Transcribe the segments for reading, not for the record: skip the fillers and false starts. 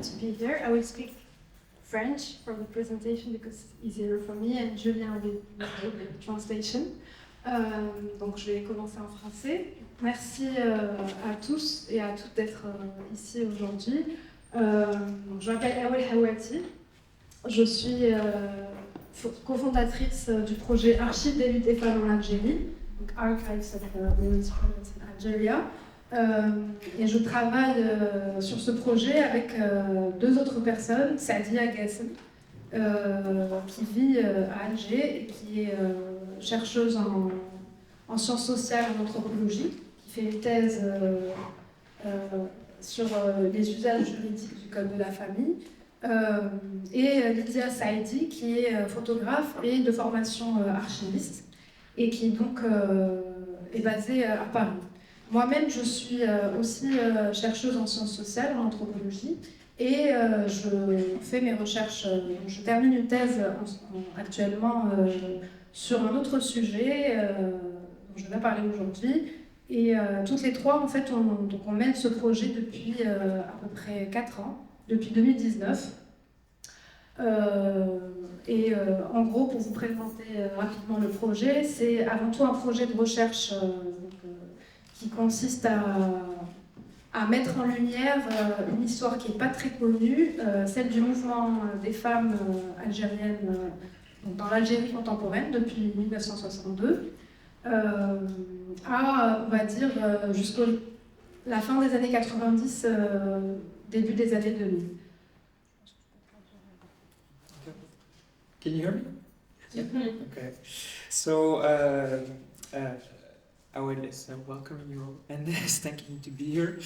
to be here. I will speak French for the presentation because it's easier for me and Julien will do the translation. Donc je vais commencer en français. Merci à tous et à toutes d'être ici aujourd'hui. Je m'appelle Awel Hawati. Je suis cofondatrice du projet Archives des luttes des femmes en Algérie, donc Archives of Women's Problems in Algeria. Et je travaille sur ce projet avec deux autres personnes, Sadia Gassem, qui vit à Alger et qui est chercheuse en sciences sociales et en anthropologie, qui fait une thèse sur les usages juridiques du Code de la famille, et Lydia Saidi, qui est photographe et de formation archiviste, et qui donc est basée à Paris. Moi-même, je suis aussi chercheuse en sciences sociales, en anthropologie, et je fais mes recherches. Je termine une thèse actuellement sur un autre sujet dont je vais parler aujourd'hui. Et toutes les trois, en fait, on mène ce projet depuis à peu près 4 ans, depuis 2019. En gros, pour vous présenter rapidement le projet, c'est avant tout un projet de recherche qui consiste à mettre en lumière une histoire qui n'est pas très connue, celle du mouvement des femmes algériennes dans l'Algérie contemporaine depuis 1962, on va dire, jusqu'à la fin des années 90, début des années 2000. Can you hear me? Mm-hmm. Okay. So, I will welcome you and thank you to be here.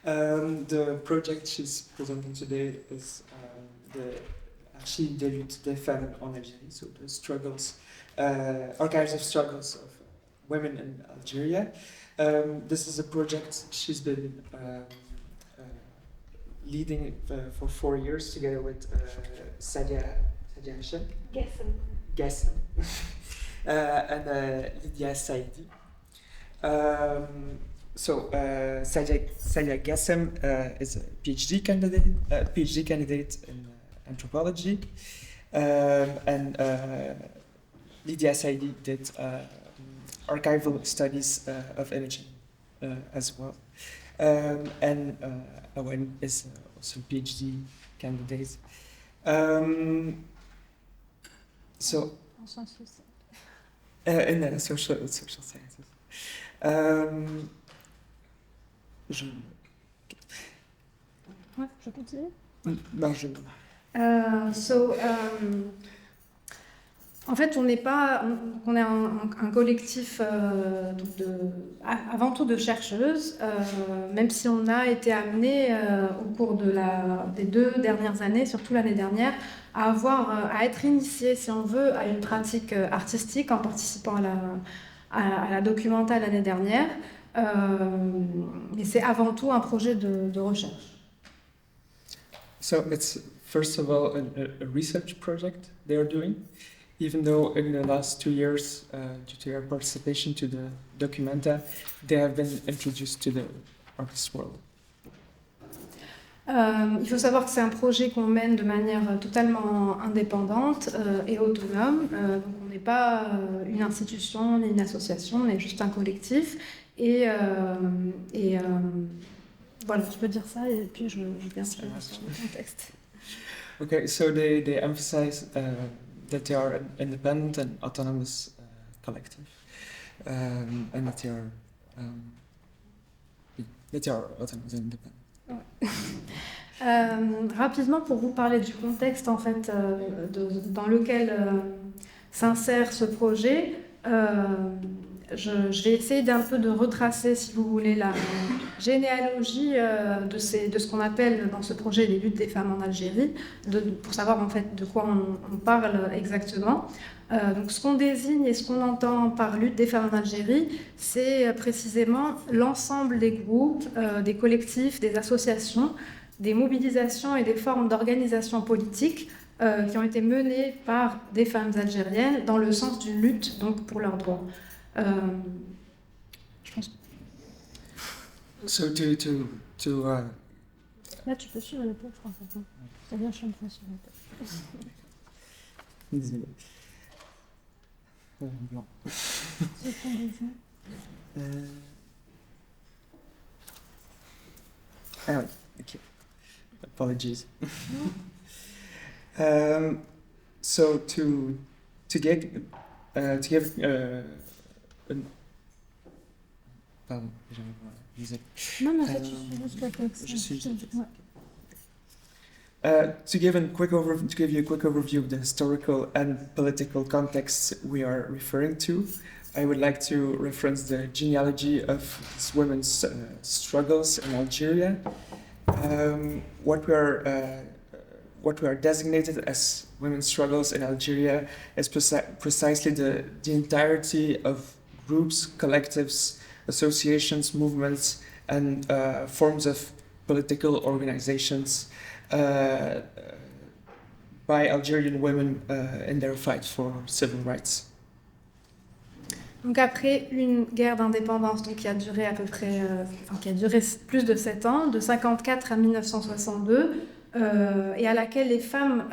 The project she's presenting today is the Archives des luttes des femmes en Algérie, so the struggles, archives of struggles of women in Algeria. This is a project she's been leading for 4 years together with Sadia Gassem and Lydia Saidi. Sadia Gassem is a PhD candidate in anthropology, and Lydia Saidi did archival studies of imaging as well, and Awen is also a PhD candidate. In social sciences. Je continue. Non, en fait, on est un collectif avant tout de chercheuses, même si on a été amené au cours des 2 dernières années, surtout l'année dernière, à être initié, si on veut, à une pratique artistique en participant à la Documenta l'année dernière. Mais c'est avant tout un projet de recherche. So it's first of all a research project they are doing, even though in the last 2 years, due to their participation to the Documenta, they have been introduced to the artist world. Il faut savoir que c'est un projet qu'on mène de manière totalement indépendante et autonome. Donc on n'est pas une institution ni une association, on est juste un collectif. Et voilà, je peux dire ça et puis je viens sur le contexte. Okay, so they emphasize that they are an independent and autonomous collective, and that they are autonomous and independent. Rapidement, pour vous parler du contexte en fait, dans lequel s'insère ce projet, je vais essayer d'un peu de retracer, si vous voulez, la généalogie de ce qu'on appelle dans ce projet les luttes des femmes en Algérie, pour savoir en fait de quoi on parle exactement. Donc ce qu'on désigne et ce qu'on entend par lutte des femmes en Algérie, c'est précisément l'ensemble des groupes, des collectifs, des associations, des mobilisations et des formes d'organisation politique qui ont été menées par des femmes algériennes dans le sens d'une lutte donc, pour leurs droits. Je pense. So to Là, tu peux suivre le pauvre, en fait. Hein. C'est-à-dire, je suis en train de suivre le pauvre. Désolé. Blanc. Je prends des yeux. Ah oui, ok. Apologies. So to give pardon, Non, mais en fait, je suis juste avec ça. je suis juste avec ça. Ouais. To give you a quick overview of the historical and political contexts we are referring to, I would like to reference the genealogy of these women's struggles in Algeria. What we are designated as women's struggles in Algeria is precisely the entirety of groups, collectives, associations, movements, and forms of political organizations by Algerian women in their fight for civil rights. Donc après une guerre d'indépendance qui a duré à peu près, qui a duré plus de 7 ans, de 1954 à 1962, et à laquelle les femmes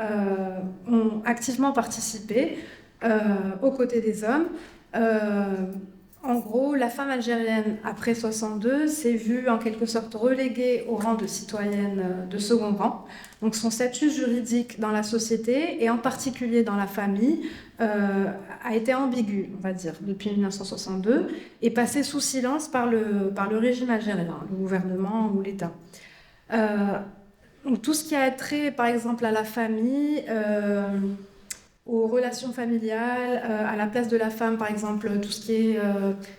ont activement participé aux côtés des hommes. En gros, la femme algérienne, après 62, s'est vue en quelque sorte reléguée au rang de citoyenne de second rang. Donc son statut juridique dans la société, et en particulier dans la famille, a été ambigu, on va dire, depuis 1962, et passé sous silence par le régime algérien, le gouvernement ou l'État. Donc tout ce qui a trait, par exemple, à la famille, aux relations familiales, à la place de la femme, par exemple, tout ce qui est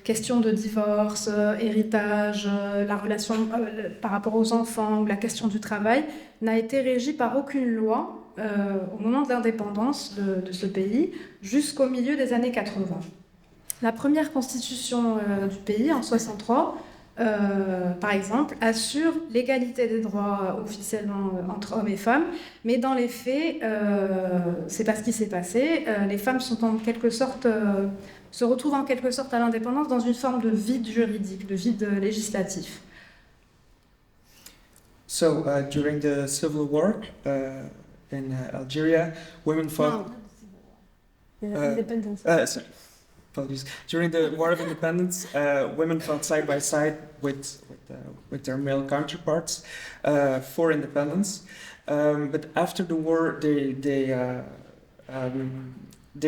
question de divorce, héritage, la relation par rapport aux enfants ou la question du travail, n'a été régie par aucune loi au moment de l'indépendance de ce pays jusqu'au milieu des années 80. La première constitution du pays, en 63, par exemple, assure l'égalité des droits officiellement entre hommes et femmes, mais dans les faits, c'est pas ce qui s'est passé. Les femmes sont en quelque sorte, se retrouvent en quelque sorte à l'indépendance dans une forme de vide juridique, de vide législatif. So during the civil war in Algeria, women fought. Independence. Sorry. Apologies. During the War of Independence, women fought side by side with their male counterparts for independence. But after the war, they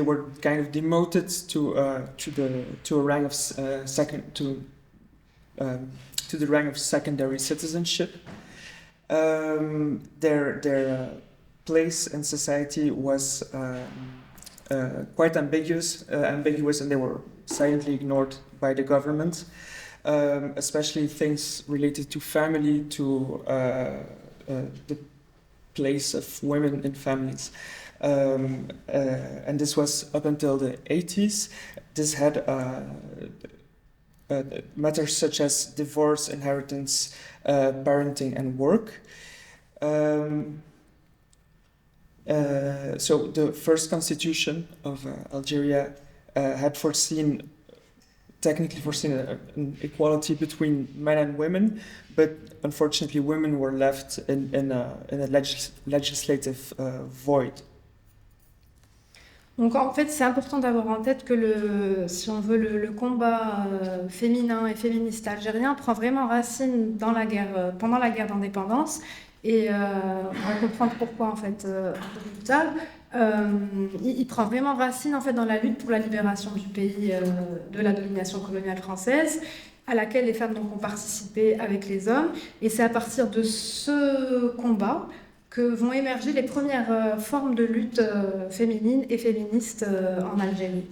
were kind of demoted to a rank of to the rank of secondary citizenship. Their place in society was quite ambiguous, and they were silently ignored by the government, especially things related to family, to the place of women in families. And this was up until the 80s. This had matters such as divorce, inheritance, parenting, and work. So the first constitution of Algeria had technically foreseen an equality between men and women, but unfortunately women were left in a legislative void. Donc en fait, c'est important d'avoir en tête que si on veut, le combat féminin et féministe algérien prend vraiment racine dans la guerre, pendant la guerre d'indépendance. Et on va comprendre pourquoi en fait un peu plus tard. Il prend vraiment racine en fait dans la lutte pour la libération du pays de la domination coloniale française, à laquelle les femmes donc ont participé avec les hommes. Et c'est à partir de ce combat que vont émerger les premières formes de lutte féminine et féministe en Algérie.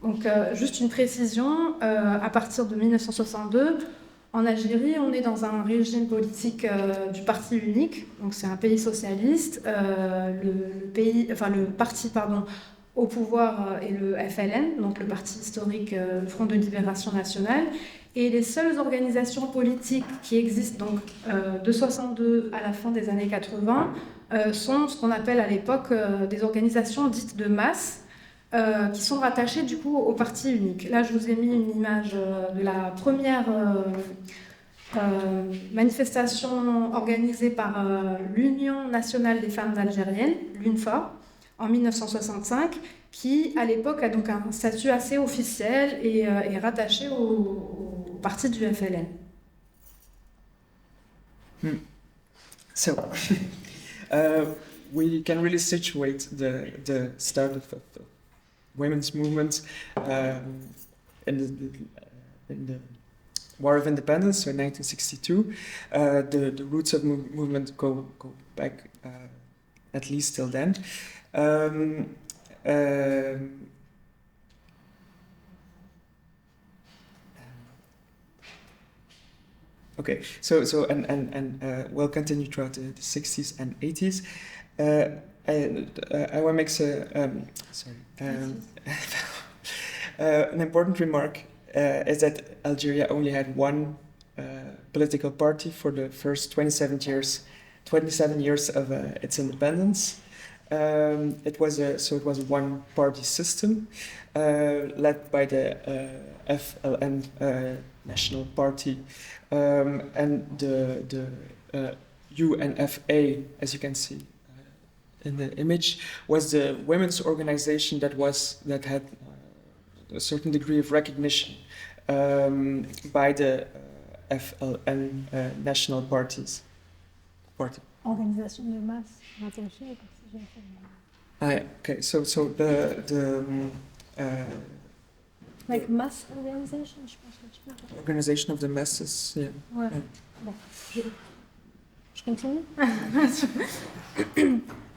Donc juste une précision, à partir de 1962, en Algérie, on est dans un régime politique du parti unique, donc c'est un pays socialiste. Le parti au pouvoir est le FLN, donc le parti historique, le Front de Libération Nationale. Et les seules organisations politiques qui existent donc de 62 à la fin des années 80 sont ce qu'on appelle à l'époque des organisations dites de masse, qui sont rattachées du coup au parti unique. Là, je vous ai mis une image de la première Manifestation organisée par l'Union nationale des femmes algériennes, l'UNFA, en 1965, qui à l'époque a donc un statut assez officiel et est rattaché au parti du FLN. So, we can really situate the start of the women's movement in the War of Independence, so in 1962. The roots of movement go back at least till then. Okay, so we'll continue throughout the 60s and 80s. I want to make an important remark is that Algeria only had one political party for the first 27 years of its independence. It was a one-party system led by the FLN National Party, and the UNFA, as you can see in the image, was the women's organization that had a certain degree of recognition by the FLN National Party. Organisation de masse rattachée au parti. Okay, so the like mass organization, je pense que tu peux. Organization of the masses, yeah. Ouais. Yeah. Bon, je continue.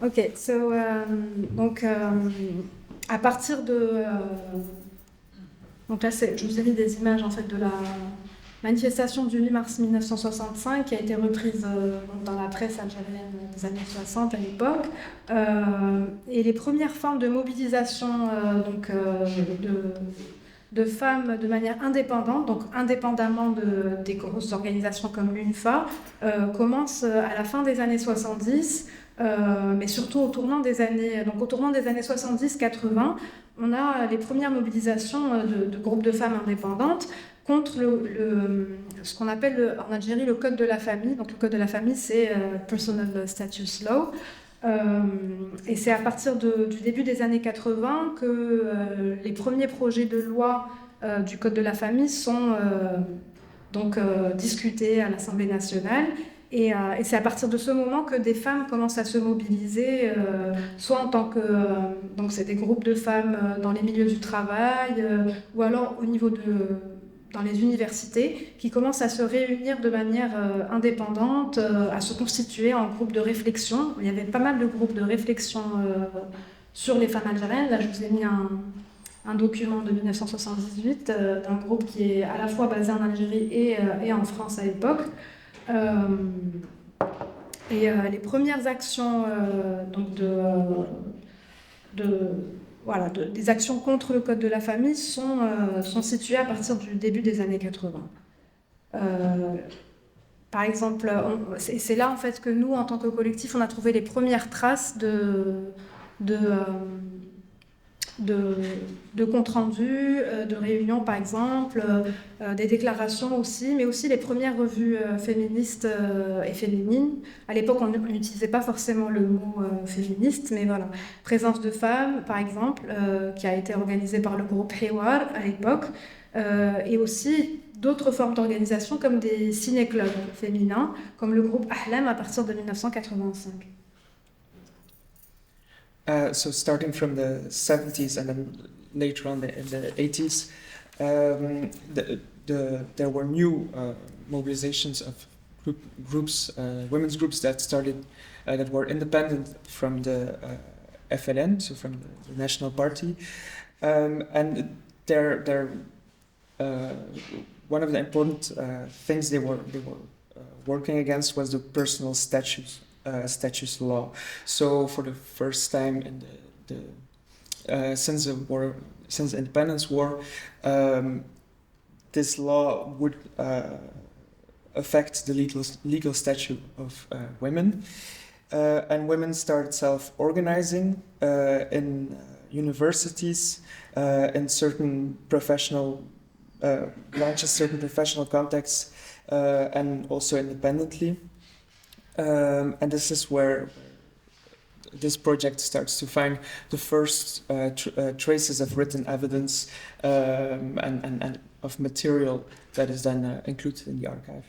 Ok, so donc à partir de donc là je vous ai mis des images en fait de la manifestation du 8 mars 1965 qui a été reprise dans la presse algérienne des années 60 à l'époque, et les premières formes de mobilisation de femmes de manière indépendante, donc indépendamment des grosses organisations comme l'UNFA, commencent à la fin des années 70, mais surtout au tournant des années 70-80, on a les premières mobilisations de groupes de femmes indépendantes contre ce qu'on appelle en Algérie le Code de la famille. Donc le Code de la famille, c'est Personal Status Law. Et c'est à partir du début des années 80 que les premiers projets de loi du Code de la famille sont discutés à l'Assemblée nationale. Et c'est à partir de ce moment que des femmes commencent à se mobiliser, soit en tant que... donc c'est des groupes de femmes dans les milieux du travail, ou alors au niveau dans les universités, qui commencent à se réunir de manière indépendante, à se constituer en groupes de réflexion. Il y avait pas mal de groupes de réflexion sur les femmes algériennes. Là, je vous ai mis un document de 1978 d'un groupe qui est à la fois basé en Algérie et en France à l'époque. Les premières actions des actions contre le Code de la famille sont situées à partir du début des années 80. Par exemple, c'est là en fait que nous, en tant que collectif, on a trouvé les premières traces de comptes rendus, de réunions par exemple, des déclarations aussi, mais aussi les premières revues féministes et féminines. À l'époque, on n'utilisait pas forcément le mot féministe, mais voilà. Présence de femmes, par exemple, qui a été organisée par le groupe Hiwar à l'époque, et aussi d'autres formes d'organisation comme des ciné-clubs féminins, comme le groupe Ahlam à partir de 1985. So starting from the 70s and then later on in the 80s, there were new mobilizations of groups, women's groups that started, that were independent from the FLN, so from the National Party, and one of the important things they were working against was the personal status law. So for the first time in since the independence war, this law would affect the legal status of women, and women started self-organizing in universities, in certain professional branches, certain professional contexts, and also independently. And this is where this project starts to find the first traces of written evidence and of material that is then included in the archive.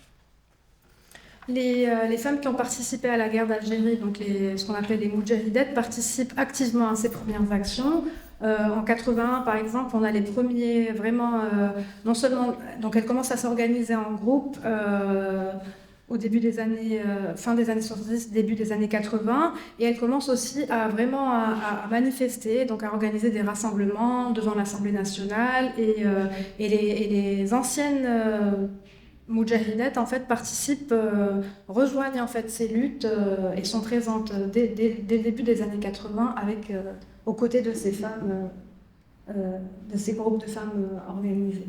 Les femmes qui ont participé à la guerre d'Algérie, donc ce qu'on appelle les moudjahidettes, participent activement à ces premières actions. En 81, par exemple, on a les premiers vraiment, non seulement, donc elles commencent à s'organiser en groupe au début des années, fin des années 70, début des années 80, et elles commencent aussi à vraiment à manifester, donc à organiser des rassemblements devant l'Assemblée nationale, et les anciennes Moudjahidettes en fait participent, rejoignent en fait ces luttes et sont présentes dès le début des années 80 avec aux côtés de ces femmes, de ces groupes de femmes organisés.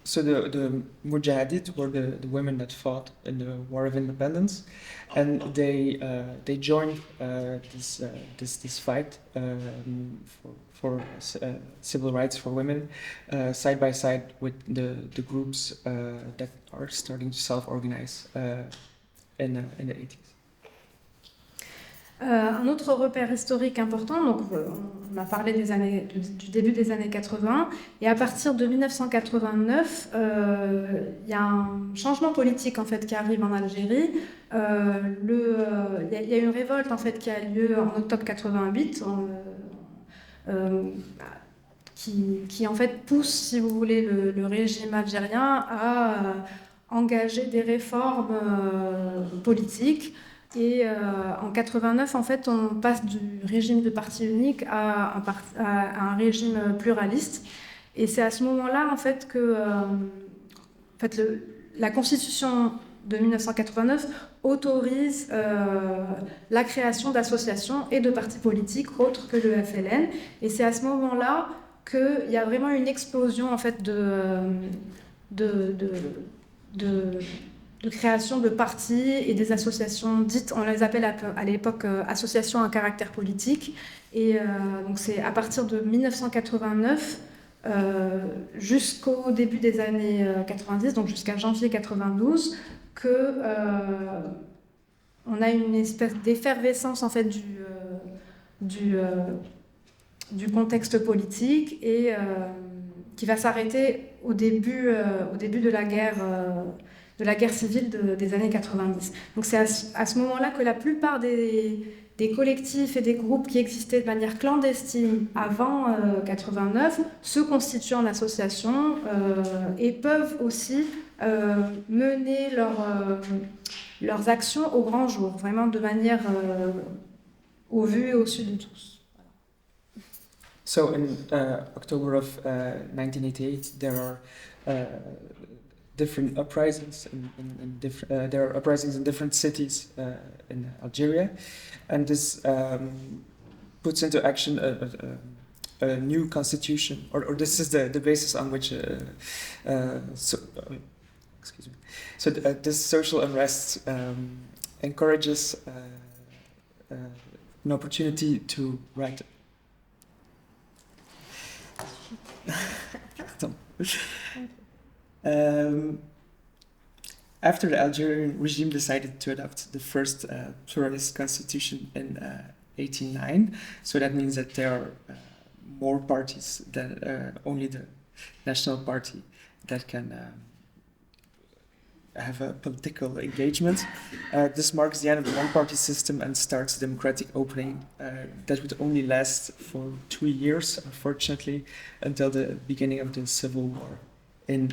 So the Mujahideen were the women that fought in the War of Independence, and they joined this fight for civil rights for women, side by side with the groups that are starting to self-organize in the 80s. Un autre repère historique important, donc on a parlé du début des années 80, et à partir de 1989, il y a un changement politique en fait qui arrive en Algérie. Il y a une révolte en fait qui a lieu en octobre 88, qui en fait pousse, si vous voulez, le régime algérien à engager des réformes politiques. Et en 89, en fait, on passe du régime de parti unique à un régime pluraliste. Et c'est à ce moment-là, en fait, que la Constitution de 1989 autorise la création d'associations et de partis politiques autres que le FLN. Et c'est à ce moment-là qu'il y a vraiment une explosion, en fait, de création de partis et des associations dites, on les appelle à l'époque associations à caractère politique. Et donc c'est à partir de 1989 jusqu'au début des années 90, donc jusqu'à janvier 92, que on a une espèce d'effervescence en fait du contexte politique et qui va s'arrêter au début de la guerre civile des années 90. Donc c'est à ce moment-là que la plupart des collectifs et des groupes qui existaient de manière clandestine avant 89 se constituent en association et peuvent aussi mener leurs actions au grand jour, vraiment de manière au vu et au su de tous. So in October of 1988, there are different uprisings there are uprisings in different cities in Algeria, and this puts into action a new constitution, or this is the basis on which this social unrest encourages an opportunity to write. After the Algerian regime decided to adopt the first pluralist constitution in 1889, so that means that there are more parties than only the National Party that can have a political engagement. This marks the end of the one-party system and starts a democratic opening that would only last for 2 years, unfortunately, until the beginning of the Civil War in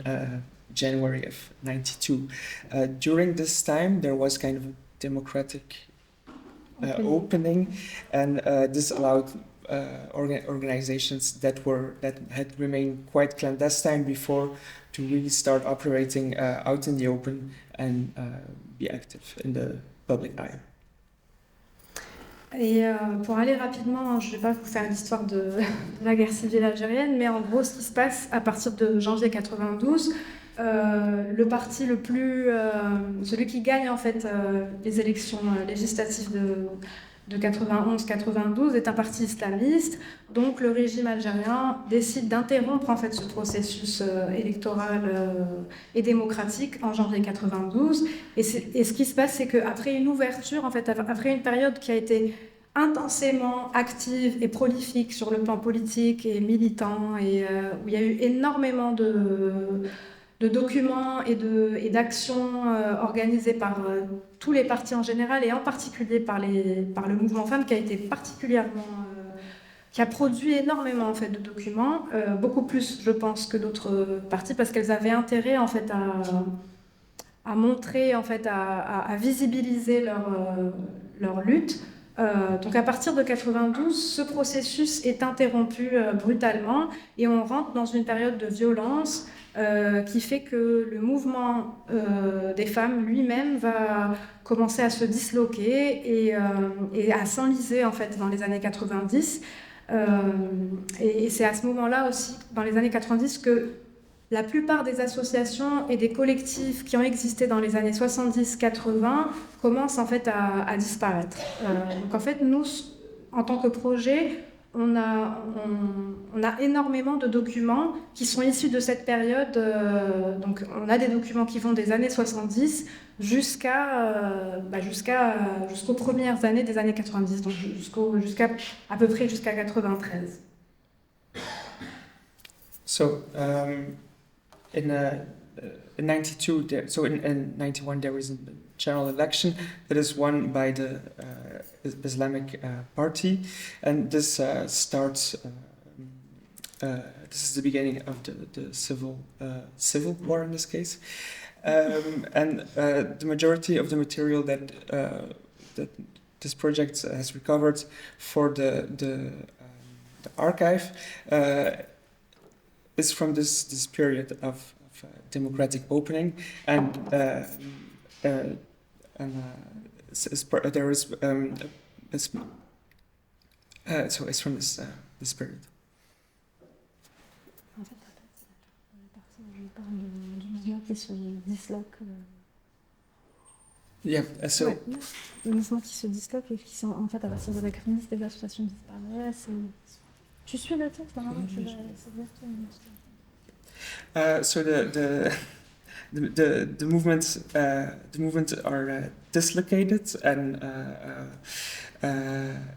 January of 92. During this time, there was kind of a democratic opening, and this allowed organizations that had remained quite clandestine before to really start operating out in the open and be active in the public eye. Et pour aller rapidement, je ne vais pas vous faire l'histoire de la guerre civile algérienne, mais en gros, ce qui se passe à partir de janvier 92, le parti celui qui gagne en fait les élections législatives de 91-92 est un parti islamiste. Donc le régime algérien décide d'interrompre en fait ce processus électoral et démocratique en janvier 92. Et ce qui se passe, c'est qu'après une ouverture, en fait, après une période qui a été intensément active et prolifique sur le plan politique et militant, et où il y a eu énormément de documents et d'actions organisées par tous les partis en général, et en particulier par le mouvement Femmes, qui a été particulièrement... qui a produit énormément en fait, de documents, beaucoup plus, je pense, que d'autres partis, parce qu'elles avaient intérêt en fait, à montrer, en fait, à visibiliser leur lutte. Donc à partir de 92, ce processus est interrompu brutalement, et on rentre dans une période de violence qui fait que le mouvement des femmes lui-même va commencer à se disloquer et à s'enliser en fait dans les années 90. Et c'est à ce moment-là aussi, dans les années 90, que la plupart des associations et des collectifs qui ont existé dans les années 70-80 commencent en fait à disparaître. Donc en fait, nous, en tant que projet, on a énormément de documents qui sont issus de cette période. Donc on a des documents qui vont des années 70 jusqu'aux premières années des années 90, donc jusqu'à à peu près jusqu'à 93. So, in 92, in 91 there was a general election that is won by the Islamic Party, and this starts. This is the beginning of the civil war in this case, and the majority of the material that this project has recovered for the archive is from this period of democratic opening, and there is so it's from this period. En fait, c'est la partie où je parle du mouvement qui se disloque. Yeah, so... Ouais, le mouvement qui se disloque et qui sont en fait à partir de la crise, des associations disparaissent. Tu suis le texte, normalement, tu vas... So the movements are dislocated, and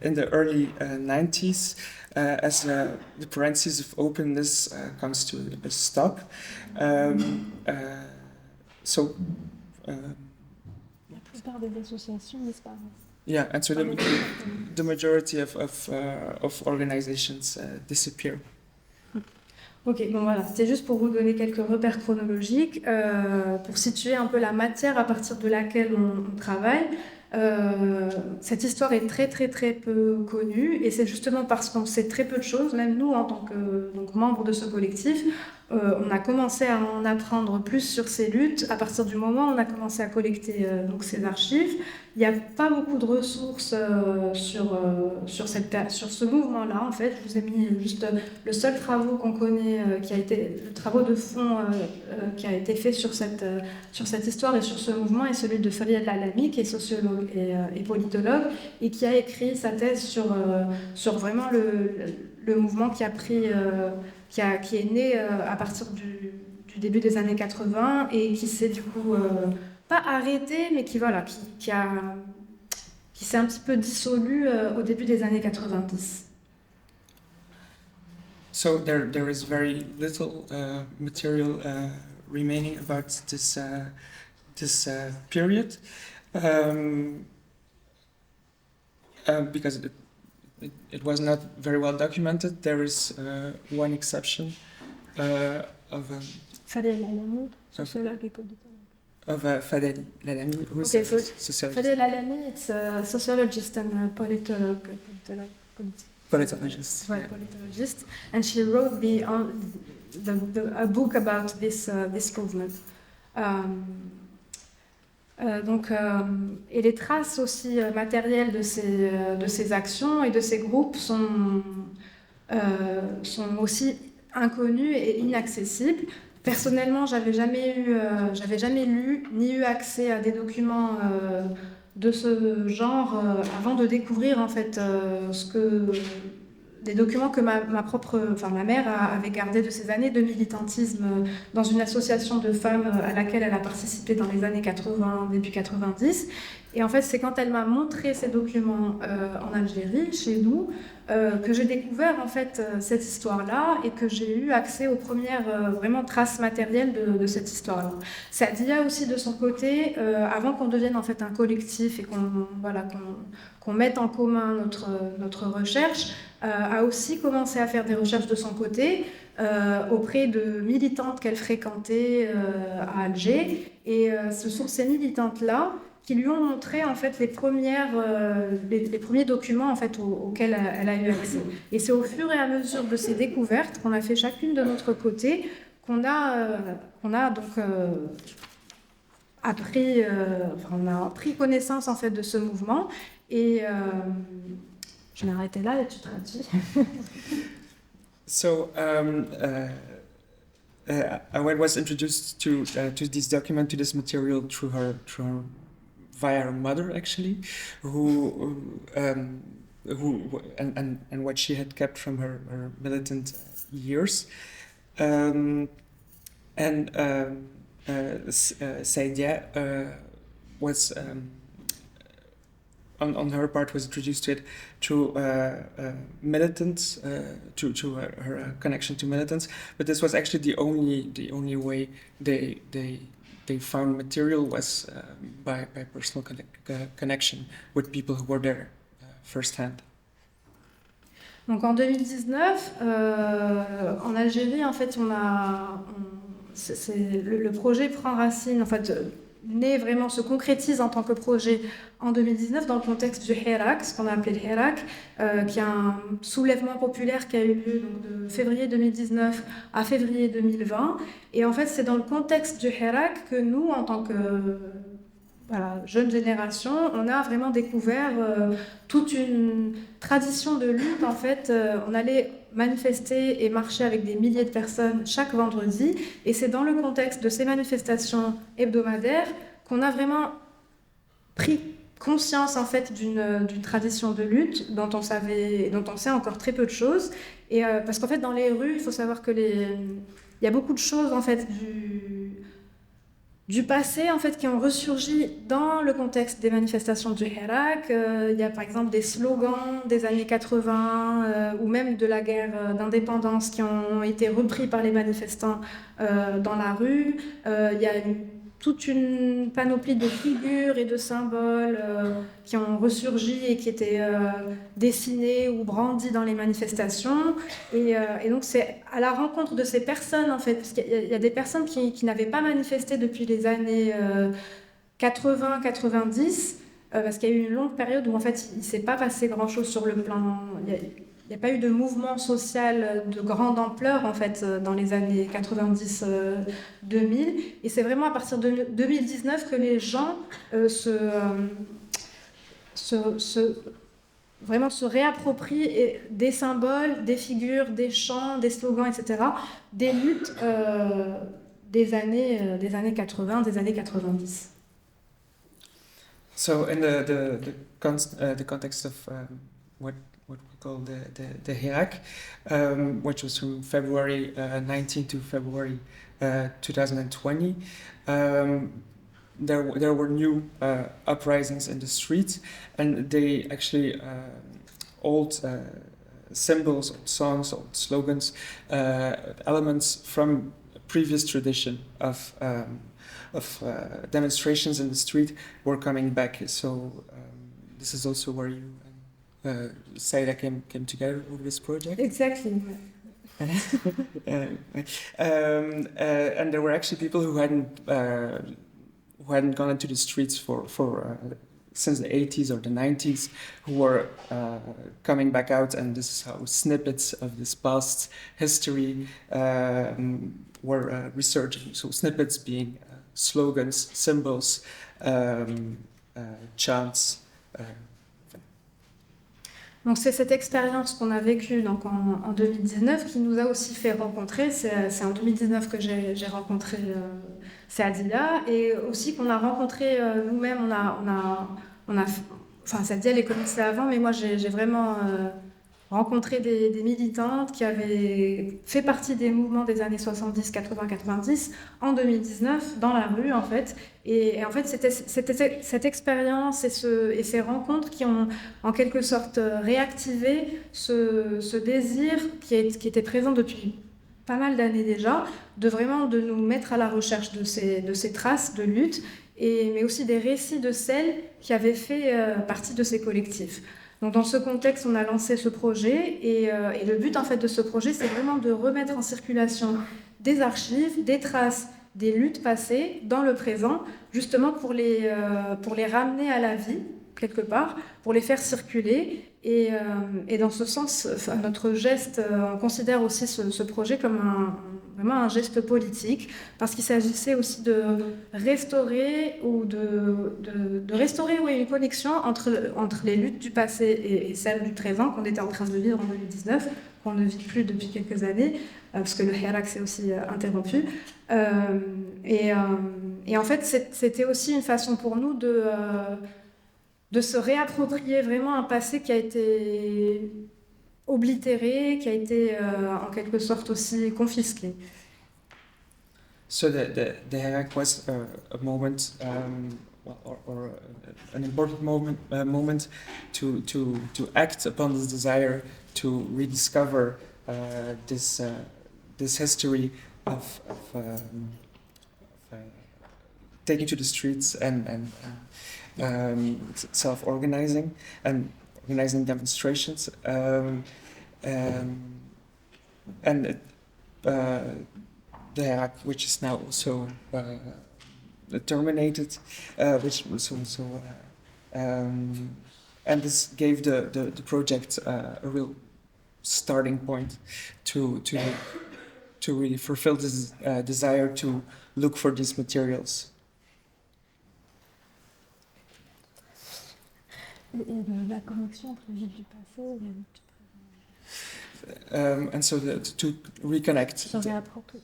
in the early 90s, as the parentheses of openness comes to a stop. So La plupart des associations disparaissent. yeah, and so the majority of organizations disappear. Ok, bon voilà, c'était juste pour vous donner quelques repères chronologiques, pour situer un peu la matière à partir de laquelle on travaille. Cette histoire est très très très peu connue, et c'est justement parce qu'on sait très peu de choses, même nous en tant que membres de ce collectif, on a commencé à en apprendre plus sur ces luttes à partir du moment où on a commencé à collecter donc ces archives. Il n'y a pas beaucoup de ressources sur ce mouvement-là, en fait. Je vous ai mis juste le seul travaux qu'on connaît, le travaux de fond qui a été fait sur cette histoire et sur ce mouvement, est celui de Fariel Lalami, qui est sociologue et politologue, et qui a écrit sa thèse sur vraiment le mouvement qui a pris... qui est né à partir du début des années 80 et qui s'est du coup pas arrêté, mais qui s'est un petit peu dissolu au début des années 90. So there is very little material remaining about this period, because it was not very well documented. There is one exception of Fadel Lalami, sociologue et politologue. Of Fadel Lalami, who is Okay, so a sociologist. Fadel Lalami, it's a sociologist and a politologist. Politologist, and she wrote a book about this movement. Et les traces aussi matérielles de ces actions et de ces groupes sont aussi inconnues et inaccessibles. Personnellement, j'avais jamais lu ni eu accès à des documents de ce genre avant de découvrir en fait des documents que ma mère avait gardés de ces années de militantisme dans une association de femmes à laquelle elle a participé dans les années 80, début 90. Et en fait, c'est quand elle m'a montré ces documents en Algérie, chez nous, que j'ai découvert en fait cette histoire-là et que j'ai eu accès aux premières vraiment traces matérielles de cette histoire-là. Sadia aussi de son côté, avant qu'on devienne en fait un collectif et qu'on mette en commun notre recherche, a aussi commencé à faire des recherches de son côté auprès de militantes qu'elle fréquentait à Alger. Et ce sont ces militantes-là qui lui ont montré en fait les premiers documents en fait auxquels elle a eu accès. Et c'est au fur et à mesure de ces découvertes qu'on a fait chacune de notre côté qu'on a donc on a pris connaissance en fait de ce mouvement et je vais arrêter là et tu traduis. So Awed was introduced to this document, to this material via her mother, actually, who and what she had kept from her militant years, Saidia was on her part was introduced to it through militants, to her connection to militants, but this was actually the only way they found material was by personal connection with people who were there firsthand. Donc en 2019, en Algérie, en fait, le projet prend racine, en fait, se concrétise en tant que projet en 2019 dans le contexte du Hirak, ce qu'on a appelé le Hirak, qui est un soulèvement populaire qui a eu lieu donc, de février 2019 à février 2020. Et en fait, c'est dans le contexte du Hirak que nous, en tant que jeune génération, on a vraiment découvert toute une tradition de lutte. En fait, on allait manifester et marcher avec des milliers de personnes chaque vendredi. Et c'est dans le contexte de ces manifestations hebdomadaires qu'on a vraiment pris conscience en fait d'une tradition de lutte dont on sait encore très peu de choses. Et parce qu'en fait, dans les rues, il faut savoir que il y a beaucoup de choses en fait du passé en fait qui ont ressurgi dans le contexte des manifestations du Hirak. Il y a par exemple des slogans des années 80 ou même de la guerre d'indépendance qui ont été repris par les manifestants dans la rue. Il y a toute une panoplie de figures et de symboles qui ont ressurgi et qui étaient dessinés ou brandis dans les manifestations. Et donc c'est à la rencontre de ces personnes, en fait, parce qu'il y a des personnes qui n'avaient pas manifesté depuis les années 80-90, parce qu'il y a eu une longue période où en fait il ne s'est pas passé grand-chose sur le plan... Il n'y a pas eu de mouvement social de grande ampleur en fait dans les années 90-2000 et c'est vraiment à partir de 2019 que les gens vraiment se réapproprient des symboles, des figures, des chants, des slogans, etc. des luttes des années 80, des années 90. So in the context of what we call the Hirak, which was from February 19 to February 2020. There were new uprisings in the streets, and they actually old symbols, old songs, old slogans, elements from previous tradition of demonstrations in the street were coming back. So this is also where you Saida came together with this project. Exactly. And there were actually people who hadn't gone into the streets for since the 80s or the 90s, who were coming back out, and this is how snippets of this past history were resurging. So snippets being slogans, symbols, chants. Donc c'est cette expérience qu'on a vécue donc en 2019 qui nous a aussi fait rencontrer, c'est en 2019 que j'ai rencontré Sadia, et aussi qu'on a rencontré nous-mêmes, on Enfin, cette DIA, elle est commencée avant, mais moi, j'ai vraiment rencontré des militantes qui avaient fait partie des mouvements des années 70, 80, 90 en 2019 dans la rue, en fait. Et en fait, c'était cette expérience et ces rencontres qui ont en quelque sorte réactivé ce désir qui était présent depuis pas mal d'années déjà, de nous mettre à la recherche de ces traces de lutte, mais aussi des récits de celles qui avaient fait partie de ces collectifs. Donc dans ce contexte, on a lancé ce projet et le but en fait de ce projet, c'est vraiment de remettre en circulation des archives, des traces, des luttes passées dans le présent, justement pour les ramener à la vie quelque part, pour les faire circuler. Et dans ce sens, notre geste, on considère aussi ce projet comme vraiment un geste politique, parce qu'il s'agissait aussi de restaurer une connexion entre les luttes du passé et celles du présent qu'on était en train de vivre en 2019, qu'on ne vit plus depuis quelques années, parce que le hirak s'est aussi interrompu. Et en fait, c'était aussi une façon pour nous de se réapproprier vraiment un passé qui a été oblitéré, qui a été en quelque sorte aussi confisqué. So the Hirak was a moment, or an important moment to act upon this desire to rediscover this history of taking to the streets and self-organizing and organizing demonstrations, and the Hirak, which is now also terminated, which was also, and this gave the project a real starting point to really fulfill this desire to look for these materials. La connexion entre la vie du passé et la vie du présent. And so to reconnect. Se réapproprier.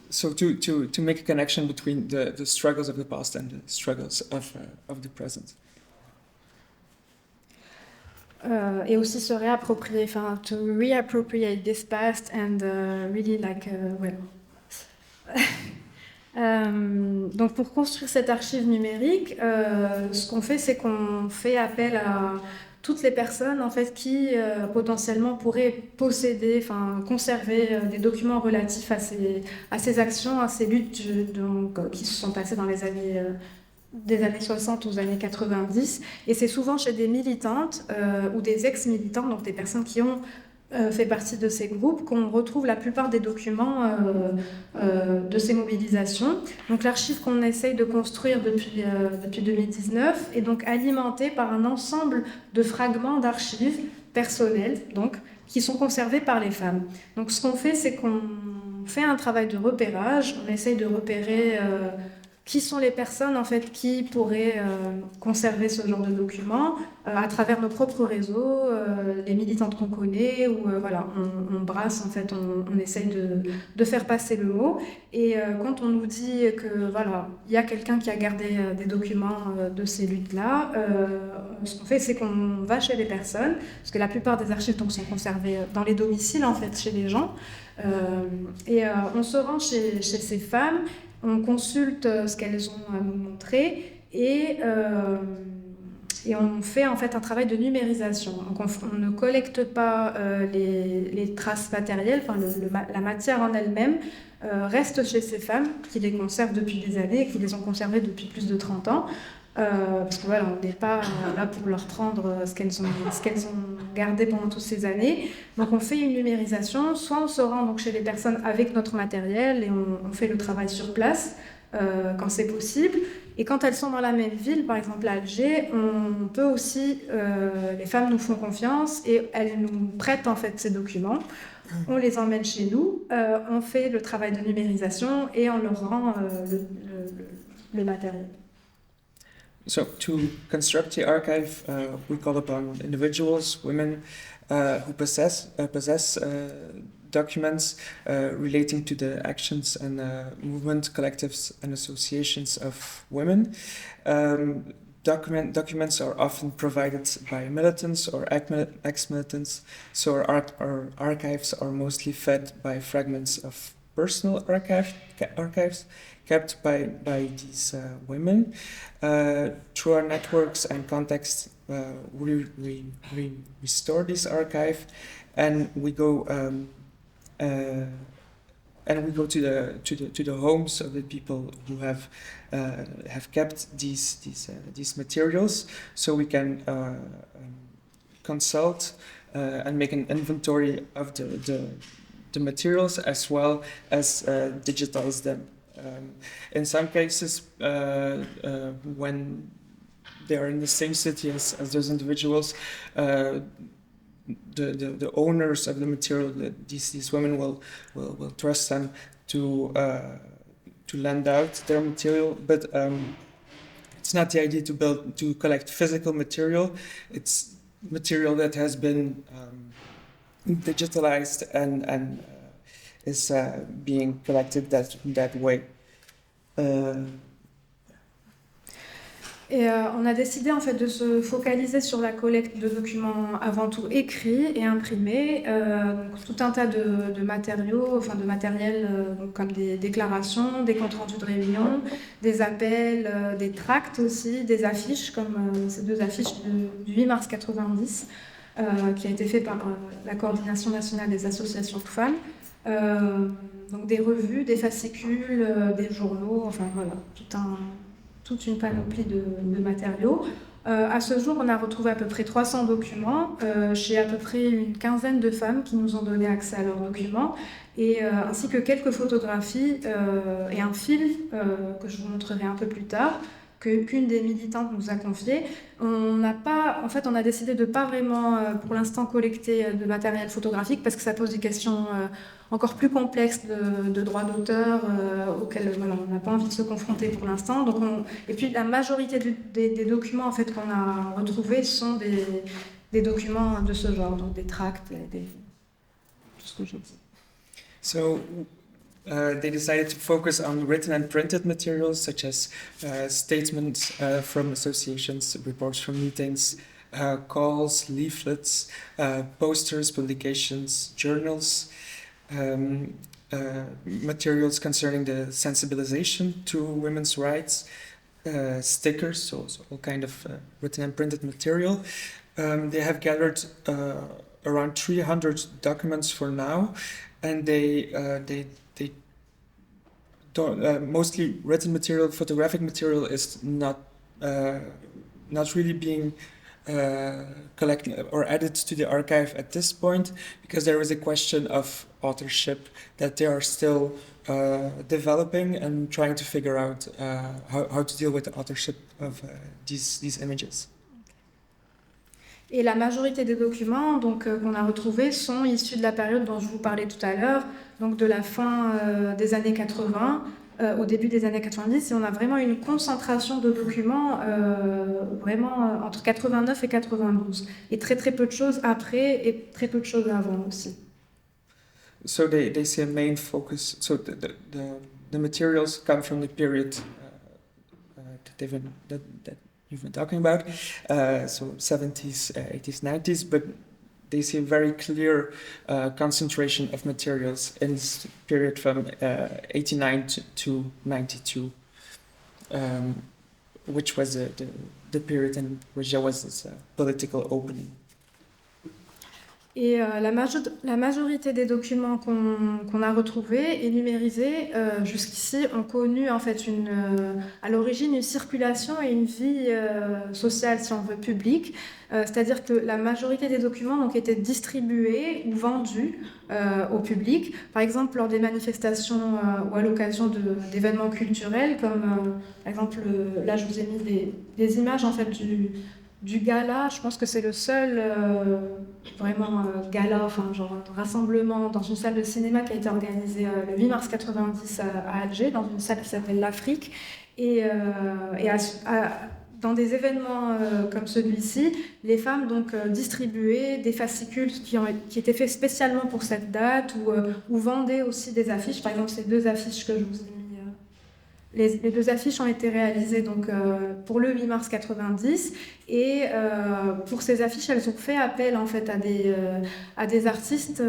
So to make a connection between the struggles of the past and the struggles of the present. Et aussi se réapproprier, enfin, to reappropriate this past and really donc pour construire cette archive numérique, ce qu'on fait, c'est qu'on fait appel à toutes les personnes en fait qui potentiellement pourraient posséder, enfin conserver des documents relatifs à ces actions, à ces luttes qui se sont passées dans les années des années 60 aux années 90, et c'est souvent chez des militantes ou des ex-militants, donc des personnes qui ont fait partie de ces groupes, qu'on retrouve la plupart des documents de ces mobilisations. Donc l'archive qu'on essaye de construire depuis 2019 est donc alimentée par un ensemble de fragments d'archives personnelles, donc, qui sont conservés par les femmes. Donc ce qu'on fait, c'est qu'on fait un travail de repérage, on essaye de repérer qui sont les personnes en fait qui pourraient conserver ce genre de documents à travers nos propres réseaux, les militantes qu'on connaît, ou voilà, on brasse en fait, on essaye de faire passer le mot. Et quand on nous dit que voilà, il y a quelqu'un qui a gardé des documents de ces luttes-là, ce qu'on fait, c'est qu'on va chez les personnes, parce que la plupart des archives donc, sont conservées dans les domiciles en fait, chez les gens, et on se rend chez ces femmes. On consulte ce qu'elles ont à nous montrer et on fait en fait un travail de numérisation. Donc on ne collecte pas les traces matérielles, enfin la matière en elle-même reste chez ces femmes qui les conservent depuis des années et qui les ont conservées depuis plus de 30 ans. Parce que voilà, on n'est pas là pour leur prendre ce qu'elles ont gardé pendant toutes ces années. Donc on fait une numérisation, soit on se rend donc chez les personnes avec notre matériel et on fait le travail sur place quand c'est possible. Et quand elles sont dans la même ville, par exemple à Alger, on peut aussi, les femmes nous font confiance et elles nous prêtent en fait ces documents. On les emmène chez nous, on fait le travail de numérisation et on leur rend le matériel. So to construct the archive, we call upon individuals, women who possess documents relating to the actions and movement, collectives, and associations of women. Documents are often provided by militants or ex-militants, so our archives are mostly fed by fragments of personal archives kept by these women. Through our networks and contacts, we restore this archive, and we go to the homes of the people who have kept these materials, so we can consult and make an inventory of the materials as well as digitize them. In some cases, when they are in the same city as those individuals, the owners of the material, these women will trust them to lend out their material, but it's not the idea to collect physical material. It's material that has been digitalized and is being collected that way. Et on a décidé en fait de se focaliser sur la collecte de documents avant tout écrits et imprimés, donc tout un tas de matériaux, enfin de matériel donc comme des déclarations, des comptes rendus de réunion, des appels, des tracts aussi, des affiches comme ces deux affiches du 8 mars 90 qui a été fait par la Coordination nationale des associations de femmes. Donc des revues, des fascicules, des journaux, enfin voilà, toute une panoplie de matériaux. À ce jour, on a retrouvé à peu près 300 documents chez à peu près une quinzaine de femmes qui nous ont donné accès à leurs documents, ainsi que quelques photographies et un film que je vous montrerai un peu plus tard, qu'une des militantes nous a confié. On a décidé de ne pas vraiment, pour l'instant, collecter de matériel photographique parce que ça pose des questions encore plus complexes de droits d'auteur auxquels on n'a pas envie de se confronter pour l'instant. Et puis la majorité des documents en fait, qu'on a retrouvés sont des documents de ce genre, donc des tracts, tout ce que je dis. So, they decided to focus on written and printed materials such as statements from associations, reports from meetings, calls, leaflets, posters, publications, journals, materials concerning the sensibilization to women's rights, stickers, so all kind of written and printed material. They have gathered around 300 documents for now, and they don't, mostly written material, photographic material is not really being collected or added to the archive at this point, because there is a question of authorship that they are still developing and trying to figure out how to deal with the authorship of these images. Et la majorité des documents qu'on a retrouvés sont issus de la période dont je vous parlais tout à l'heure, donc de la fin des années 80 au début des années 90, et on a vraiment une concentration de documents vraiment entre 89 et 92, et très peu de choses après et très peu de choses avant aussi. So they see a main focus. So the materials come from the period that you've been talking about, so 70s, 80s, 90s, but they see a very clear concentration of materials in this period from 89 to 92, which was the period in which there was this political opening. Et la majorité des documents qu'on a retrouvés et numérisés jusqu'ici ont connu en fait à l'origine une circulation et une vie sociale, si on veut, publique. C'est-à-dire que la majorité des documents étaient distribués ou vendus au public, par exemple lors des manifestations ou à l'occasion d'événements culturels, comme par exemple, là je vous ai mis des images en fait du gala. Je pense que c'est le seul vraiment gala, enfin genre rassemblement dans une salle de cinéma qui a été organisé le 8 mars 90 à Alger, dans une salle qui s'appelle l'Afrique. Et dans des événements comme celui-ci, les femmes donc distribuaient des fascicules qui étaient faits spécialement pour cette date ou vendaient aussi des affiches. Par exemple, ces 2 affiches que je vous ai mis. Les 2 affiches ont été réalisées donc, pour le 8 mars 90 et pour ces affiches, elles ont fait appel en fait, à des artistes,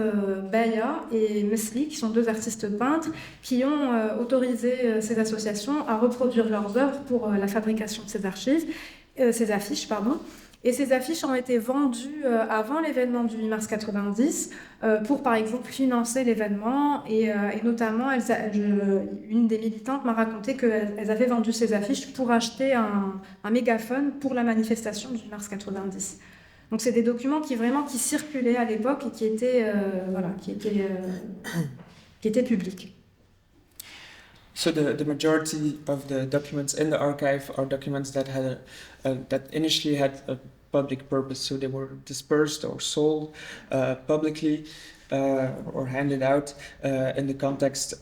Baya et Mesli, qui sont 2 artistes peintres, qui ont autorisé ces associations à reproduire leurs œuvres pour la fabrication de ces affiches. Et ces affiches ont été vendues avant l'événement du 8 mars 90 pour, par exemple, financer l'événement. Et notamment, une des militantes m'a raconté qu'elles avaient vendu ces affiches pour acheter un mégaphone pour la manifestation du 8 mars 90. Donc, c'est des documents qui circulaient à l'époque et qui étaient publics. So the majority of the documents in the archive are documents that that initially had a public purpose. So they were dispersed or sold publicly or handed out in the context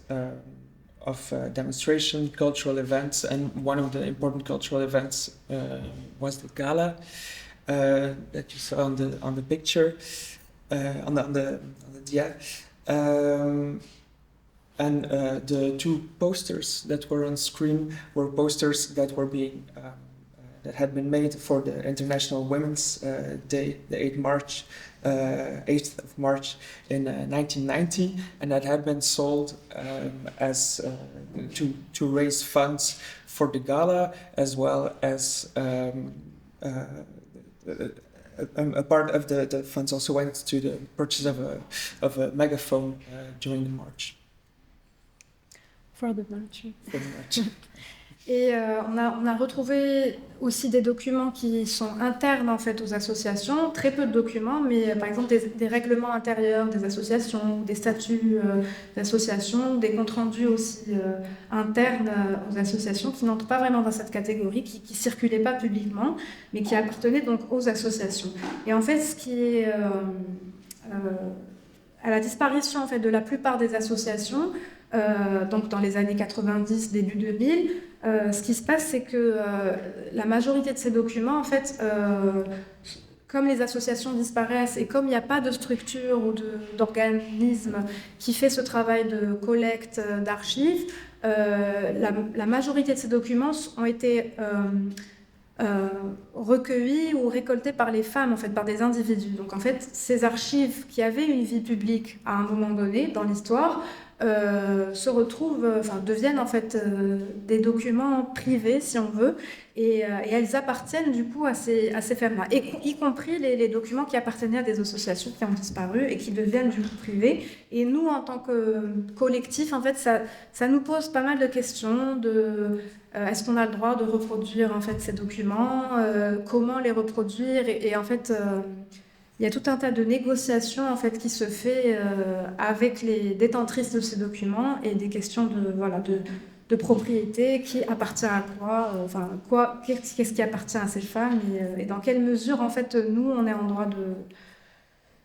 of demonstration, cultural events, and one of the important cultural events was the gala that you saw on the picture on the dia. And the 2 posters that were on screen were posters that were that had been made for the International Women's Day, the 8th of March in 1990, and that had been sold as to raise funds for the gala, as well as a part of the funds also went to the purchase of a megaphone during the march. For the march. Et on a retrouvé aussi des documents qui sont internes en fait aux associations, très peu de documents, mais par exemple des règlements intérieurs des associations, des statuts d'associations, des comptes rendus aussi internes aux associations qui n'entrent pas vraiment dans cette catégorie, qui circulaient pas publiquement, mais qui appartenaient donc aux associations. Et en fait, ce qui est à la disparition en fait de la plupart des associations. Donc dans les années 90, début 2000, ce qui se passe, c'est que la majorité de ces documents, en fait, comme les associations disparaissent et comme il n'y a pas de structure ou d'organisme qui fait ce travail de collecte d'archives, la majorité de ces documents ont été recueillis ou récoltés par les femmes, en fait, par des individus. Donc en fait, ces archives qui avaient une vie publique à un moment donné dans l'histoire, deviennent en fait des documents privés, si on veut, et elles appartiennent du coup à ces femmes-là, y compris les documents qui appartenaient à des associations qui ont disparu et qui deviennent du coup privés. Et nous, en tant que collectif, en fait, ça nous pose pas mal de questions est-ce qu'on a le droit de reproduire en fait ces documents, comment les reproduire, et en fait il y a tout un tas de négociations en fait, qui se fait avec les détentrices de ces documents et des questions de propriété, qui appartient à quoi, qu'est-ce qui appartient à ces femmes et dans quelle mesure en fait, nous, on est en droit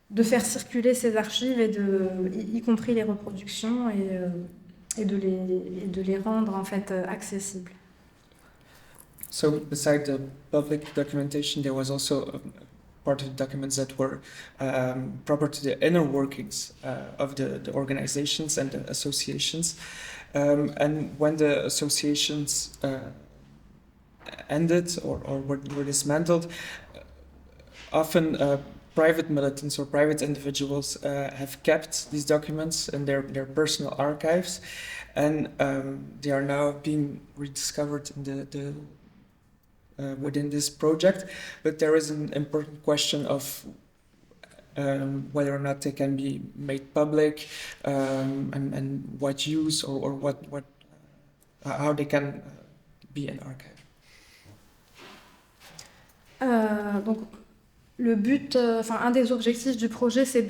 de faire circuler ces archives, y compris les reproductions, et de les rendre en fait, accessibles. So beside the public documentation, there was also part of the documents that were proper to the inner workings of the organizations and the associations. And when the associations ended or were dismantled, often private militants or private individuals have kept these documents in their personal archives, and they are now being rediscovered in within this project. But there is an important question of whether or not they can be made public, and what use or what how they can be an archive. Donc, le but, un des objectifs du projet, c'est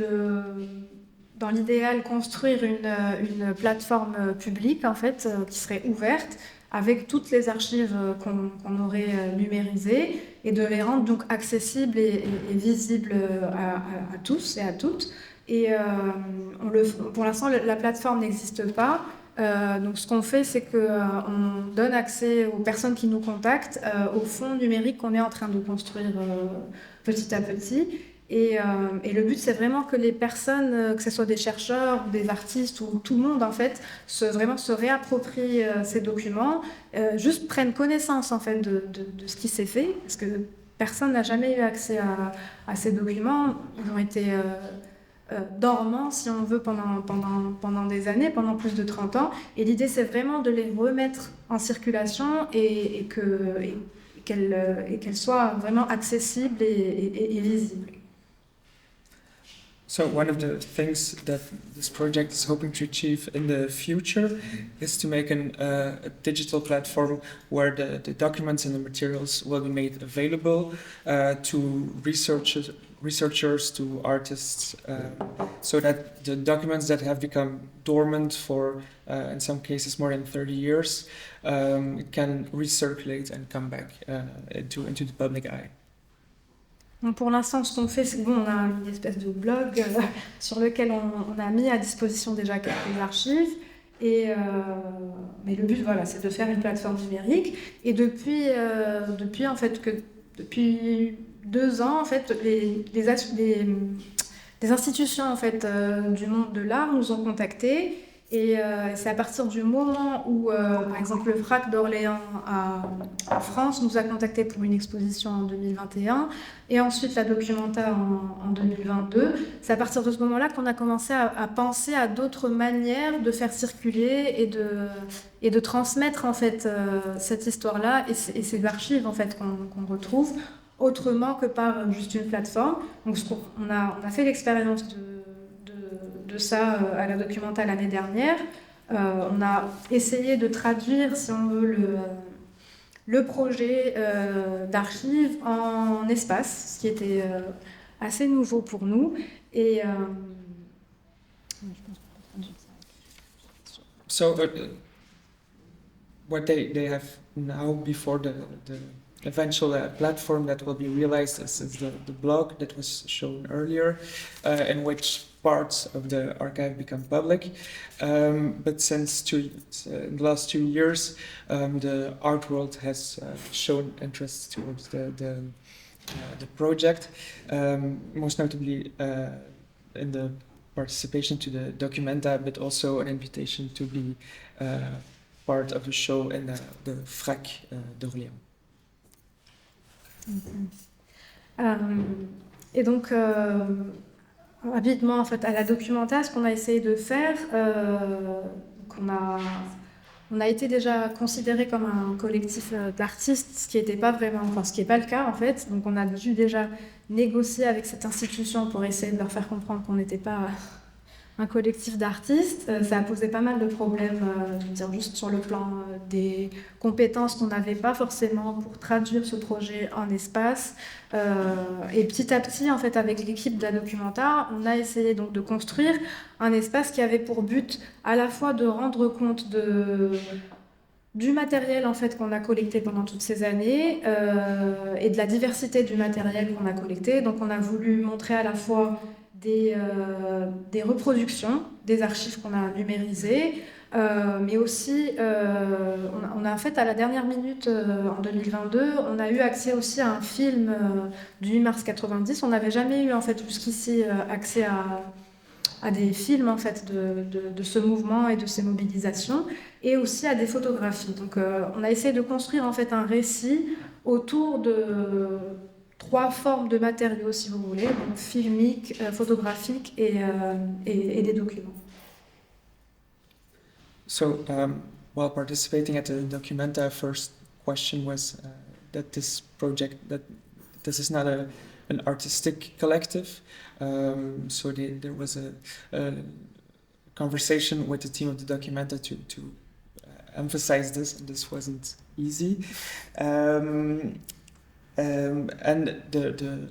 dans l'idéal, construire une plateforme publique en fait, qui serait ouverte, avec toutes les archives qu'on aurait numérisées, et de les rendre donc accessibles et visibles à tous et à toutes. Et pour l'instant, la plateforme n'existe pas. Donc ce qu'on fait, c'est qu'on donne accès aux personnes qui nous contactent au fonds numérique qu'on est en train de construire petit à petit. Et le but, c'est vraiment que les personnes, que ce soit des chercheurs, des artistes ou tout le monde, en fait, vraiment se réapproprient ces documents, juste prennent connaissance, en fait, de ce qui s'est fait, parce que personne n'a jamais eu accès à ces documents. Ils ont été dormants, si on veut, pendant des années, pendant plus de 30 ans. Et l'idée, c'est vraiment de les remettre en circulation et qu'elles soient vraiment accessibles et lisibles. So one of the things that this project is hoping to achieve in the future is to make a digital platform where the documents and the materials will be made available to researchers, to artists, so that the documents that have become dormant for, in some cases, more than 30 years, can recirculate and come back into the public eye. Donc pour l'instant, ce qu'on fait, c'est qu'on a une espèce de blog sur lequel on a mis à disposition déjà quelques archives. Mais le but, voilà, c'est de faire une plateforme numérique. Et depuis 2 ans, en fait, des institutions en fait, du monde de l'art nous ont contactés. Et c'est à partir du moment où, par exemple, le FRAC d'Orléans en France nous a contactés pour une exposition en 2021 et ensuite la Documenta en 2022. C'est à partir de ce moment-là qu'on a commencé à penser à d'autres manières de faire circuler et de transmettre en fait, cette histoire-là et ces archives en fait, qu'on retrouve autrement que par juste une plateforme. Donc on a fait l'expérience de ça à la Documenta l'année dernière. On a essayé de traduire, si on veut, le projet d'archives en espace, ce qui était assez nouveau pour nous. So what they have now before the eventual platform that will be realized is the blog that was shown earlier, in which parts of the archive become public. But since in the last 2 years, the art world has shown interest towards the project, most notably in the participation to the Documenta, but also an invitation to be part of the show in the FRAC d'Orléans. Et donc, rapidement, en fait, à la Documenta, ce qu'on a essayé de faire, on a été déjà considéré comme un collectif d'artistes, ce qui n'était pas vraiment, enfin, ce qui n'est pas le cas en fait. Donc, on a dû déjà négocier avec cette institution pour essayer de leur faire comprendre qu'on n'était pas un collectif d'artistes. Ça a posé pas mal de problèmes, je veux dire, juste sur le plan des compétences qu'on n'avait pas forcément pour traduire ce projet en espace. Et petit à petit, en fait, avec l'équipe de la Documenta, on a essayé donc de construire un espace qui avait pour but à la fois de rendre compte du matériel en fait qu'on a collecté pendant toutes ces années et de la diversité du matériel qu'on a collecté. Donc on a voulu montrer à la fois des reproductions, des archives qu'on a numérisées, mais aussi, on a en fait à la dernière minute, en 2022, on a eu accès aussi à un film du 8 mars 90. On n'avait jamais eu en fait jusqu'ici accès à des films en fait de ce mouvement et de ces mobilisations, et aussi à des photographies. Donc on a essayé de construire en fait un récit autour de 3 formes de matériaux, si vous voulez, donc filmique, photographique et des documents. So, while participating at the Documenta, first question was that this is not an artistic collective. So there was a conversation with the team of the Documenta to emphasize this, and this wasn't easy. And the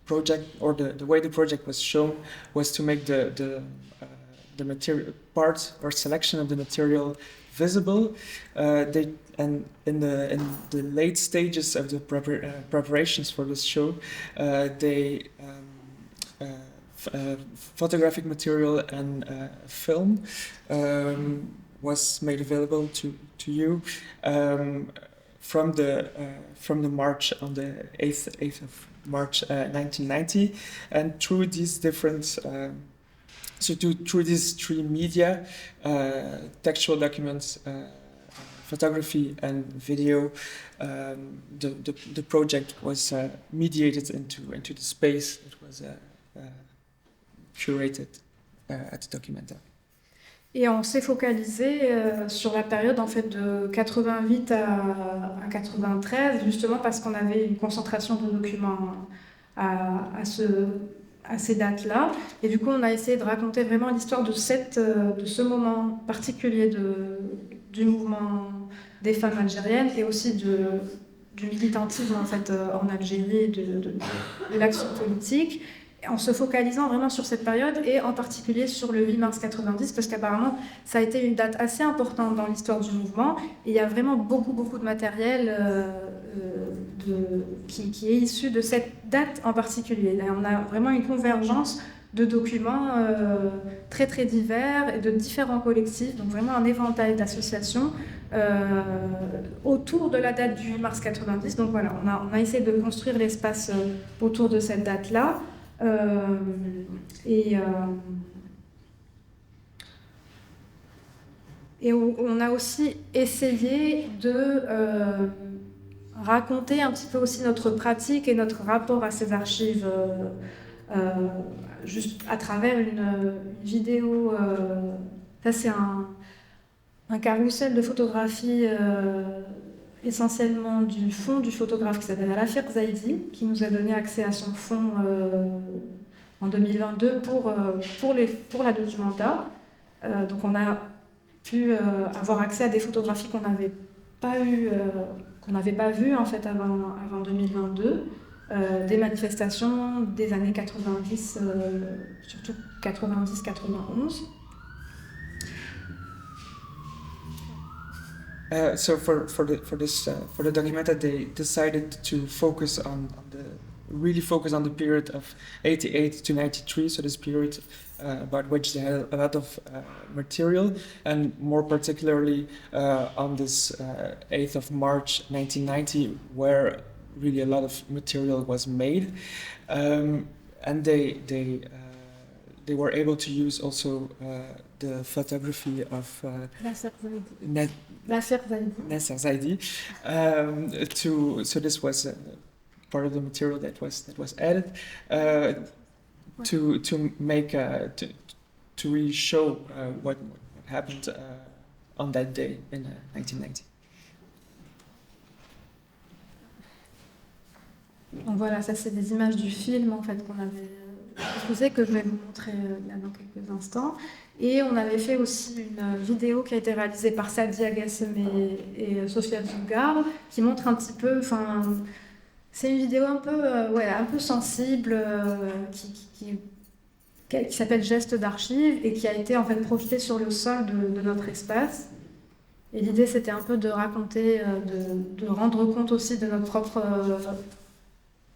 project, or the way the project was shown, was to make the material part or selection of the material visible. And in the late stages of the preparations for this show, photographic material and film was made available to you from the march on the 8th of March 1990, and through these different through these three media, textual documents, photography and video, the project was mediated into the space. It was curated at Documenta. Et on s'est focalisé sur la période en fait de 88 à 93, justement parce qu'on avait une concentration de documents à ces dates-là. Et du coup, on a essayé de raconter vraiment l'histoire de ce moment particulier du mouvement des femmes algériennes et aussi du militantisme en fait en Algérie, de l'action politique, en se focalisant vraiment sur cette période et en particulier sur le 8 mars 90 parce qu'apparemment ça a été une date assez importante dans l'histoire du mouvement et il y a vraiment beaucoup de matériel qui est issu de cette date en particulier. Là, on a vraiment une convergence de documents très divers et de différents collectifs, donc vraiment un éventail d'associations autour de la date du 8 mars 90. Donc voilà, on a essayé de construire l'espace autour de cette date-là. Et on a aussi essayé de raconter un petit peu aussi notre pratique et notre rapport à ces archives juste à travers une vidéo. Ça c'est un carrousel de photographie essentiellement du fonds du photographe qui s'appelle Rafik Zaidi, qui nous a donné accès à son fonds en 2022 pour la Documenta. Donc on a pu avoir accès à des photographies qu'on n'avait pas vues en fait avant 2022, des manifestations des années 90, surtout 90-91. So for the Documenta, they decided to focus on the period of 88 to 93. So this period about which they had a lot of material, and more particularly on this 8th of March 1990, where really a lot of material was made, and they were able to use also the photography of Nasser Zaidi. So this was part of the material that was added to make to really show what happened on that day in 1990. Donc voilà, ça c'est des images du film en fait qu'on avait diffusé, que je vais vous montrer là dans quelques instants. Et on avait fait aussi une vidéo qui a été réalisée par Sadia Gassem et Sofia Zulgar, qui montre un petit peu, c'est une vidéo un peu sensible, qui s'appelle Geste d'archives et qui a été en fait projetée sur le sol de notre espace. Et l'idée c'était un peu de raconter, de rendre compte aussi de notre propre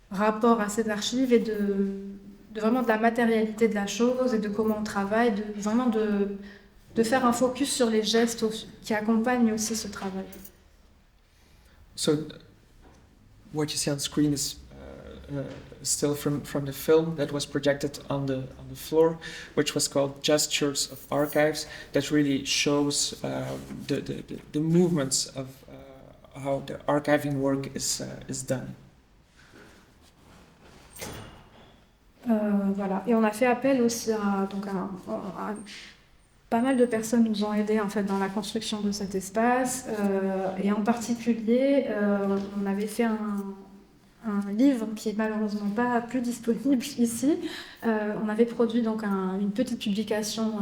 rapport à ces archives et de vraiment de la matérialité de la chose et de comment on travaille, de faire un focus sur les gestes qui accompagnent aussi ce travail. So, what you see on screen is still from the film that was projected on the floor, which was called Gestures of Archives, that really shows the movements of how the archiving work is done. Voilà. Et on a fait appel aussi à pas mal de personnes nous ont aidés en fait dans la construction de cet espace, et en particulier on avait fait un livre qui est malheureusement pas plus disponible ici. On avait produit donc une petite publication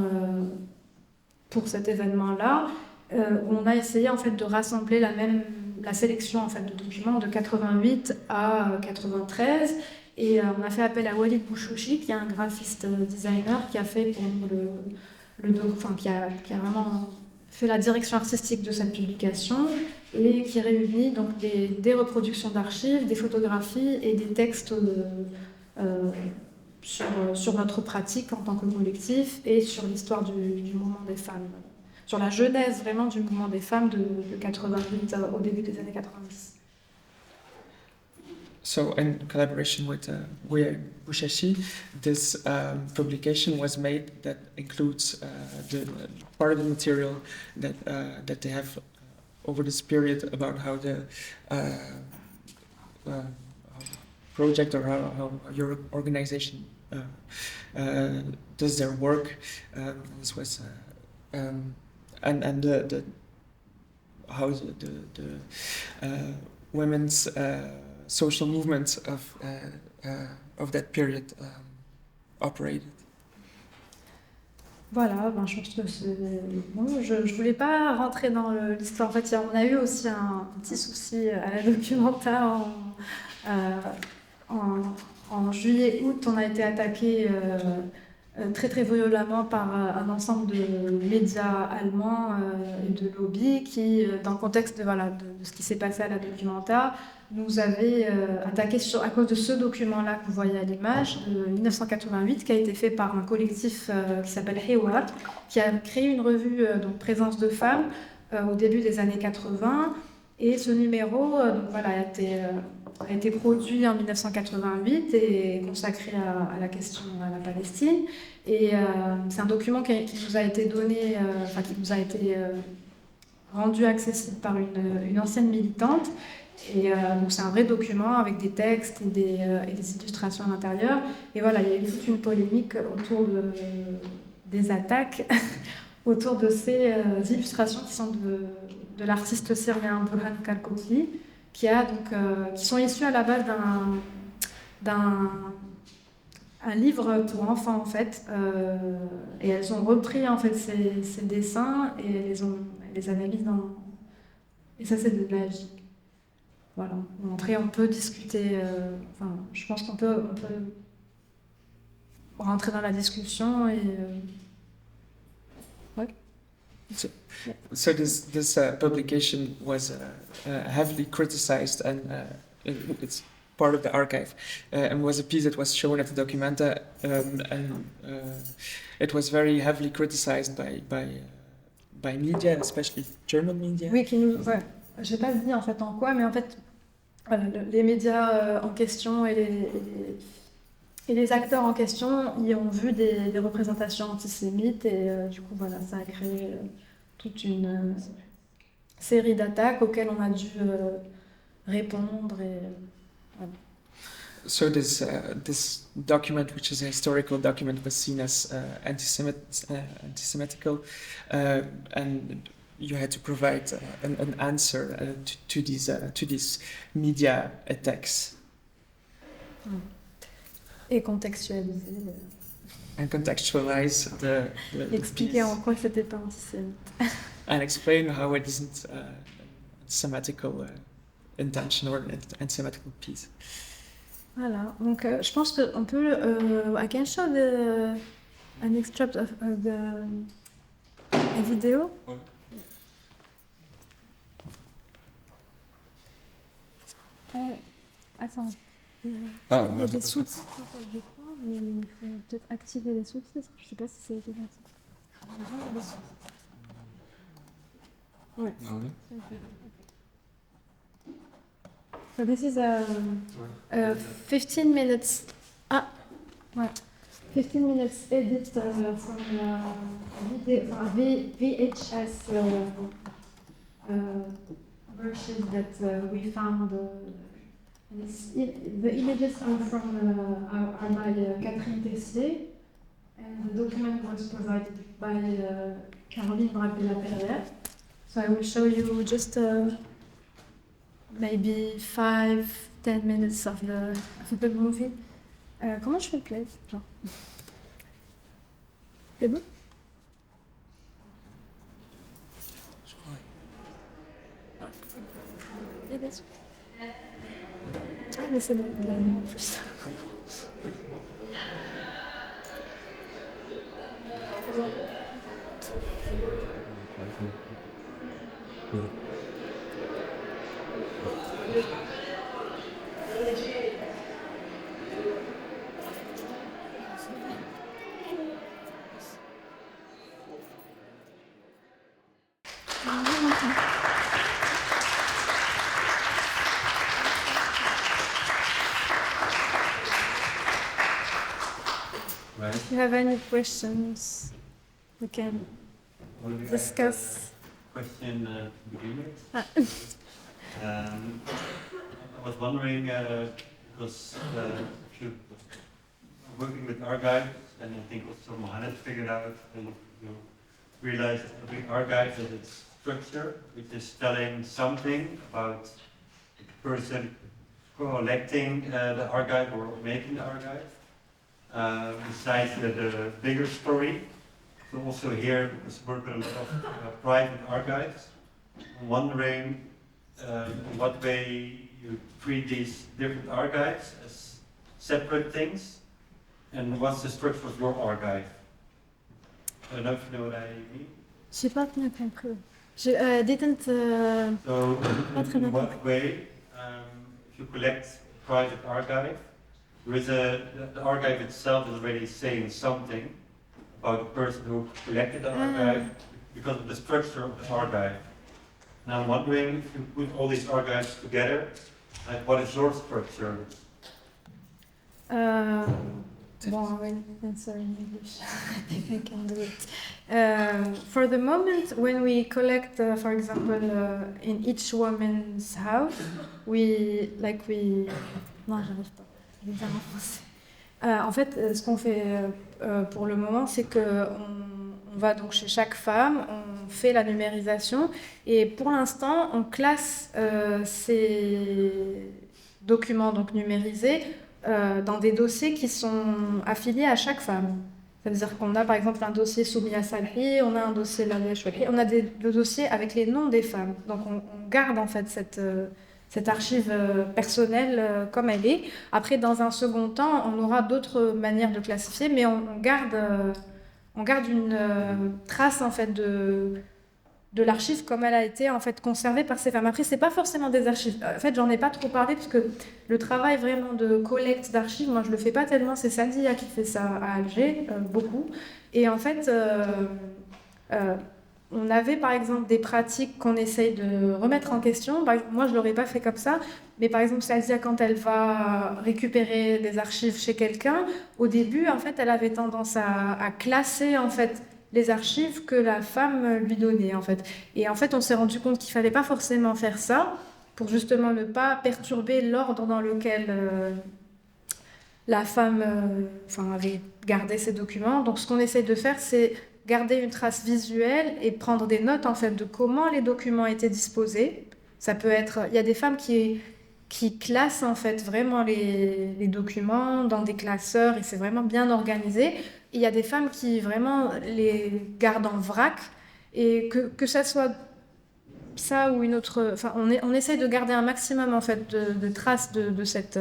pour cet événement-là, où on a essayé en fait de rassembler la sélection en fait de documents de 88 à 93. Et on a fait appel à Walid Bouchouchi, qui est un graphiste designer, qui a fait pour nous qui a vraiment fait la direction artistique de cette publication et qui réunit donc des reproductions d'archives, des photographies et des textes sur notre pratique en tant que collectif et sur l'histoire du mouvement des femmes sur la genèse vraiment du mouvement des femmes de 88 au début des années 90. So, in collaboration with William Bushashi, this publication was made that includes the part of the material that they have over this period about how the project or how your organization does their work. This was and the how the women's social movement of that period operated. Voilà, ben, je pense que c'est bon. Je voulais pas rentrer dans l'histoire. En fait, on a eu aussi un petit souci à la Documenta en juillet-août. On a été attaqué très très violemment par un ensemble de médias allemands et de lobbies qui, dans le contexte de ce qui s'est passé à la Documenta, nous avaient attaqué à cause de ce document-là que vous voyez à l'image, de 1988, qui a été fait par un collectif qui s'appelle Hewat, qui a créé une revue, donc Présence de femmes, au début des années 80. Et ce numéro a été produit en 1988 et consacré à la question à la Palestine. Et c'est un document qui nous a été donné, qui nous a été rendu accessible par une ancienne militante. Et donc c'est un vrai document avec des textes et des illustrations à l'intérieur. Et voilà, il y a eu toute une polémique autour des attaques, autour de ces illustrations qui sont de l'artiste syrien Burhan Kalkoti, qui sont issues à la base d'un livre pour enfants en fait, et elles ont repris en fait ces dessins et elles les analysent et ça c'est de la magie. Voilà, on peut discuter, je pense qu'on peut rentrer dans la discussion et ouais. So this publication was heavily criticized and it's part of the archive and was a piece that was shown at the Documenta and it was very heavily criticized by media, especially German media. Oui, j'ai pas dit en fait en quoi, mais en fait voilà, les médias en question et les acteurs en question y ont vu des représentations antisémites et du coup voilà, ça a créé toute une série d'attaques auxquelles on a dû répondre et voilà. So this document, which is a historical document, was seen as anti-Semitical, and you had to provide an answer to these media attacks. Et contextualiser. And contextualize the expliquer piece. En quoi c'était pas antisémite. And explain how it isn't Semitical intention or an anti-Semitical piece. Voilà, donc je pense qu'on peut. I can show an extract of the vidéo. Ouais. Attends. Il y Ah, a des sous-titres, je crois, mais il faut peut-être activer les sous-titres. Je sais pas si c'est été activé. Ouais. Ah oui. So this is 15 minutes. Ah, ouais. 15 minutes edit from VHS version that we found. The images are by Catherine Tessier, and the document was provided by Caroline Bracbella-Perrier. So I will show you just maybe 5-10 minutes of the movie. Comment je fais le play? Genre. C'est bon? Je crois. Il y a des sous. Ah, mais c'est bon, en plus. Right. If you have any questions, we can discuss. Question to begin with. Ah. I was wondering, because if you're working with archives, and I think also Mohammed figured out, and you realized that every archive has its structure, which is telling something about the person collecting the archive or making the archive. Besides the bigger story, so also here, because we work with a lot of private archives, I'm wondering in what way you treat these different archives as separate things, and what's the structure of your archive? I don't know if you know what I mean. J'ai pas bien compris. Je didn't. So, Not really. in what way, if you collect a private archive, there is the archive itself is already saying something about the person who collected the archive because of the structure of the archive. And I'm wondering if you put all these archives together, like what is your structure? Well, I will answer in English. I think I can do it. For the moment, when we collect, for example, in each woman's house, we. Non, j'arrive pas. Je vais dire en français. En fait, ce qu'on fait pour le moment, c'est qu'on va donc chez chaque femme, on fait la numérisation et pour l'instant, on classe ces documents donc numérisés dans des dossiers qui sont affiliés à chaque femme. C'est-à-dire qu'on a par exemple un dossier soumis à Salhi, on a un dossier Lamia Chouakri, on a des dossiers avec les noms des femmes. Donc on garde en fait cette archive personnelle comme elle est. Après, dans un second temps, on aura d'autres manières de classifier, mais on garde une trace en fait de l'archive comme elle a été en fait conservée par ces femmes. Après, c'est pas forcément des archives. En fait, j'en ai pas trop parlé parce que le travail vraiment de collecte d'archives, moi, je le fais pas tellement. C'est Sadia qui fait ça à Alger, beaucoup. Et en fait, on avait par exemple des pratiques qu'on essaye de remettre en question. Par exemple, moi, je l'aurais pas fait comme ça, mais par exemple, Sadia, quand elle va récupérer des archives chez quelqu'un, au début, en fait, elle avait tendance à classer en fait les archives que la femme lui donnait en fait. Et en fait, on s'est rendu compte qu'il fallait pas forcément faire ça pour justement ne pas perturber l'ordre dans lequel la femme avait gardé ses documents. Donc, ce qu'on essaie de faire, c'est garder une trace visuelle et prendre des notes en fait de comment les documents étaient disposés. Ça peut être, il y a des femmes qui classent en fait vraiment les documents dans des classeurs et c'est vraiment bien organisé. Et il y a des femmes qui vraiment les gardent en vrac et que ça soit ça ou une autre. Enfin, on essaye de garder un maximum en fait de traces de cette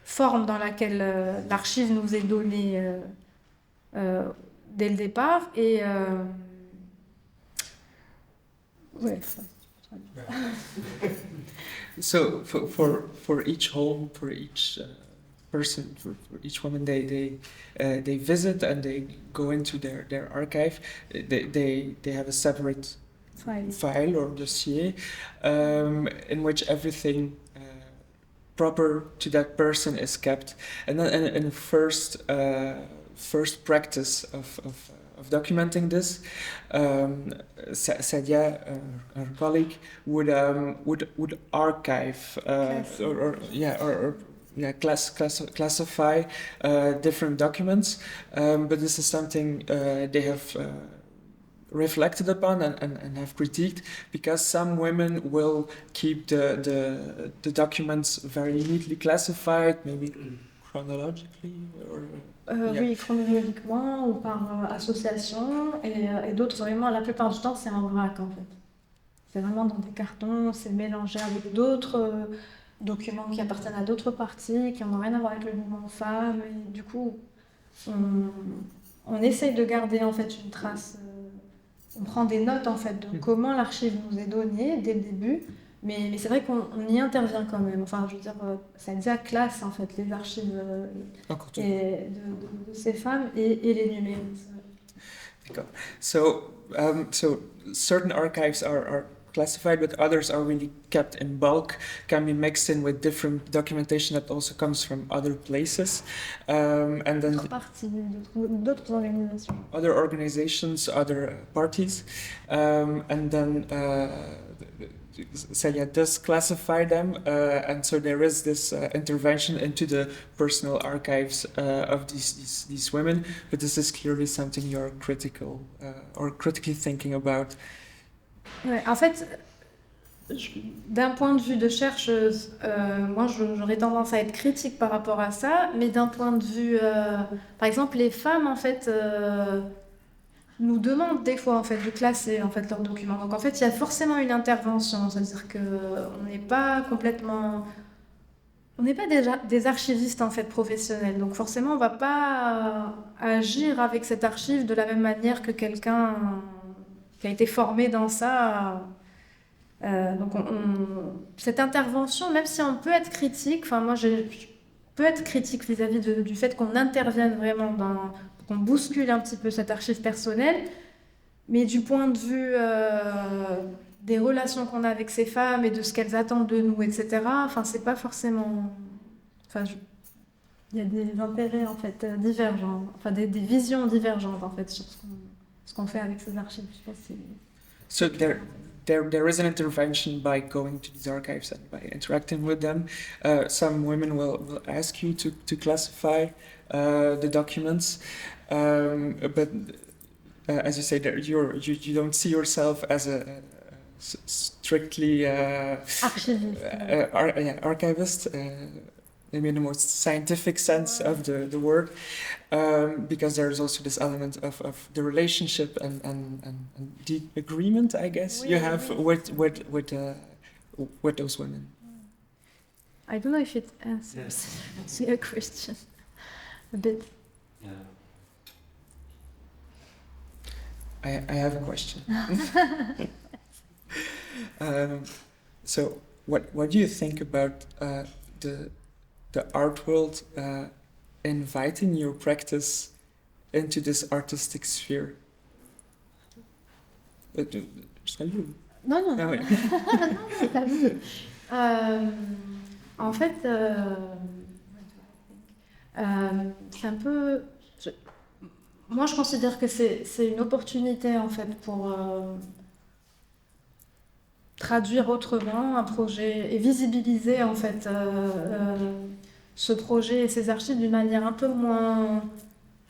forme dans laquelle l'archive nous est donnée dès le départ et ouais. So for each home, for each person, for each woman, they visit and they go into their archive. They have a separate file or dossier in which everything proper to that person is kept. And then in the first practice of documenting this, Sadia, her colleague, would archive classify different documents, but this is something they have reflected upon and have critiqued, because some women will keep the documents very neatly classified, maybe chronologically or oui, chronologiquement ou par association et d'autres vraiment la plupart du temps c'est en vrac en fait. C'est vraiment dans des cartons, c'est mélangé avec d'autres documents qui appartiennent à d'autres parties, qui n'ont rien à voir avec le mouvement femme et du coup on essaye de garder en fait une trace. On prend des notes en fait de comment l'archive nous est donnée dès le début, mais c'est vrai qu'on y intervient quand même. Enfin, je veux dire, Sadia classe en fait les archives de ces femmes et les numérise. D'accord. So so certain archives are classified, but others are really kept in bulk, can be mixed in with different documentation that also comes from other places. And then D'autres organisations. other organizations, other parties. And then Celia does classify them, and so there is this intervention into the personal archives of these women, but this is clearly something you're critical or critically thinking about. Ouais, en fait, d'un point de vue de chercheuse, moi j'aurais tendance à être critique par rapport à ça, mais d'un point de vue, par exemple, les femmes en fait nous demandent des fois en fait de classer en fait leurs documents. Donc en fait, il y a forcément une intervention, c'est-à-dire que on n'est pas déjà des archivistes en fait professionnels. Donc forcément, on va pas agir avec cette archive de la même manière que quelqu'un qui a été formé dans ça. Donc cette intervention, même si on peut être critique, enfin moi je peux être critique vis-à-vis du fait qu'on intervienne vraiment qu'on bouscule un petit peu cette archive personnelle, mais du point de vue des relations qu'on a avec ces femmes et de ce qu'elles attendent de nous, etc. Enfin c'est pas forcément, il y a des intérêts en fait divergents, enfin des visions divergentes en fait sur ce qu'on fait avec ces archives. Je sais pas si... So there is an intervention by going to these archives and by interacting with them. Some women will ask you to classify the documents, but as you say, you don't see yourself as a strictly archivist. Maybe in the most scientific sense of the word, because there's also this element of the relationship and the agreement, I guess, you have with those women. I don't know if it answers your question a bit. Yeah. I have a question. So, what do you think about the art world inviting your practice into this artistic sphere? Salut. Non. Ah oui. En fait, c'est un peu... Moi, je considère que c'est une opportunité, en fait, pour traduire autrement un projet et visibiliser, en fait, ce projet et ces archives d'une manière un peu moins